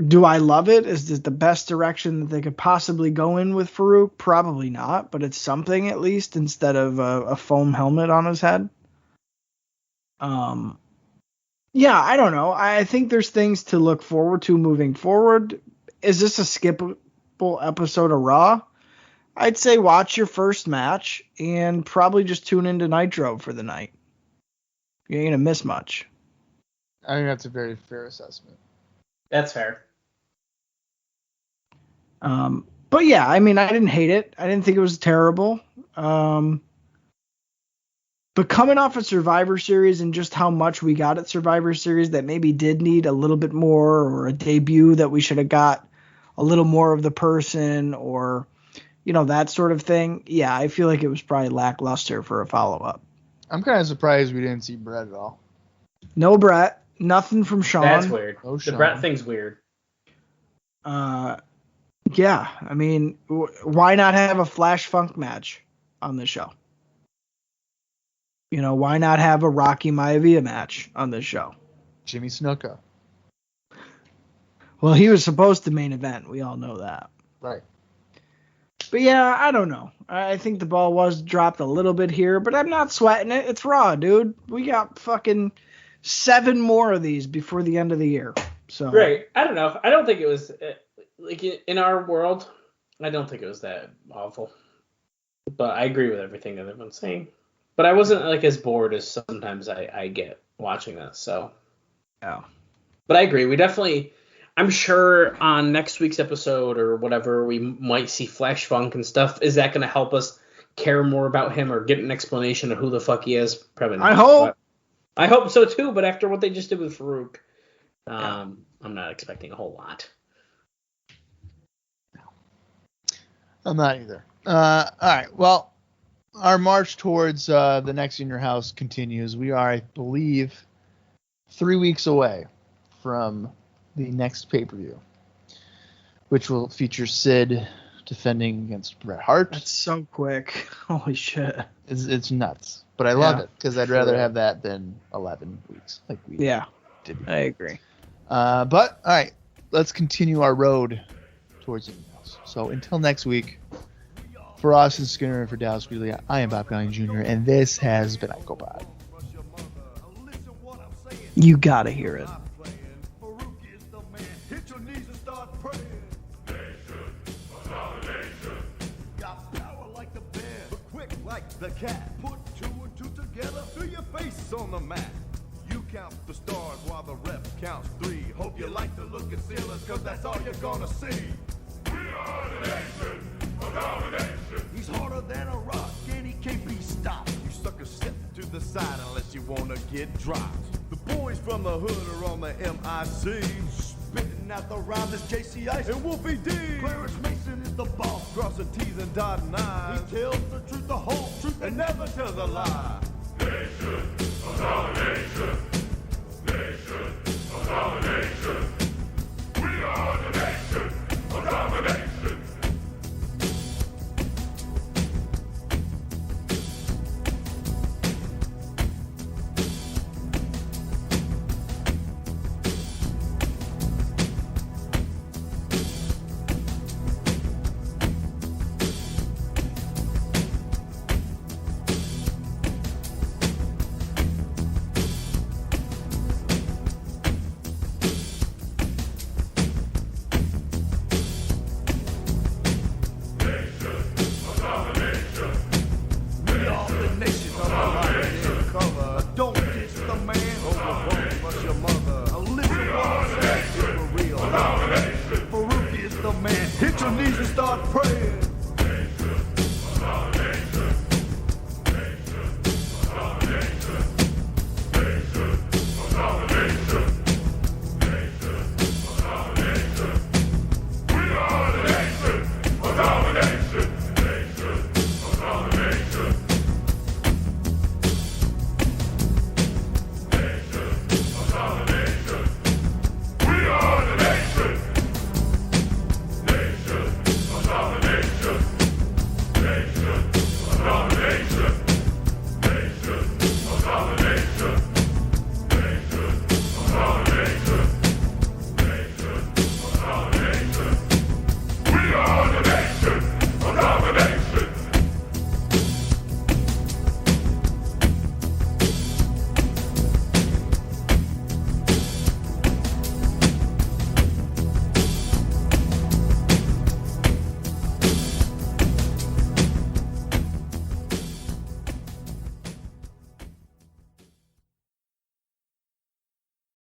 Do I love it? Is this the best direction that they could possibly go in with Farooq? Probably not, but it's something at least instead of a foam helmet on his head. Yeah, I don't know. I think there's things to look forward to moving forward. Is this a skippable episode of Raw? I'd say watch your first match and probably just tune into Nitro for the night. You ain't gonna miss much. I think that's a very fair assessment. That's fair. But yeah, I mean, I didn't hate it. I didn't think it was terrible. But coming off of Survivor Series and just how much we got at Survivor Series that maybe did need a little bit more, or a debut that we should have got a little more of the person, or, that sort of thing. Yeah, I feel like it was probably lackluster for a follow-up. I'm kind of surprised we didn't see Brett at all. No Brett. Nothing from Sean. That's weird. Oh, the Brett thing's weird. Yeah, I mean, why not have a Flash Funk match on the show? Why not have a Rocky Maivia match on this show? Jimmy Snuka. Well, he was supposed to main event. We all know that. Right. But yeah, I don't know. I think the ball was dropped a little bit here, but I'm not sweating it. It's Raw, dude. We got fucking 7 more of these before the end of the year. So Right. I don't know. I don't think it was, like, in our world, I don't think it was that awful. But I agree with everything that everyone's saying. But I wasn't, like, as bored as sometimes I get watching this, so. Yeah. But I agree. We definitely, I'm sure on next week's episode or whatever, we might see Flash Funk and stuff. Is that going to help us care more about him or get an explanation of who the fuck he is? Probably not. I hope so, too. But after what they just did with Faarooq, I'm not expecting a whole lot. I'm not either. All right. Well, our march towards the next In Your House continues. We are, I believe, 3 weeks away from the next pay-per-view, which will feature Sid defending against Bret Hart. That's so quick. Holy shit. It's nuts. But I love it because I'd rather have that than 11 weeks like we did. I agree. But, all right, let's continue our road towards In Your House. So until next week, for Austin Skinner and for Dallas Greeley, I am Bob Gallion Jr., and this has been IcoPod. You gotta hear it. The cat, put 2 and 2 together, through your face on the mat. You count the stars while the ref counts 3. Hope you like the look at ceilings, cause that's all you're gonna see. We are the nation of domination. He's harder than a rock and he can't be stopped. You suckers step to the side unless you wanna get dropped. The boys from the hood are on the MIC. Spitting out the rhymes is JC Ice and Wolfie D. Clarence Mason is the boss, crossing T's and dotting I's. He tells the truth, the whole truth, and never tells a lie. Nation of domination. Nation of domination.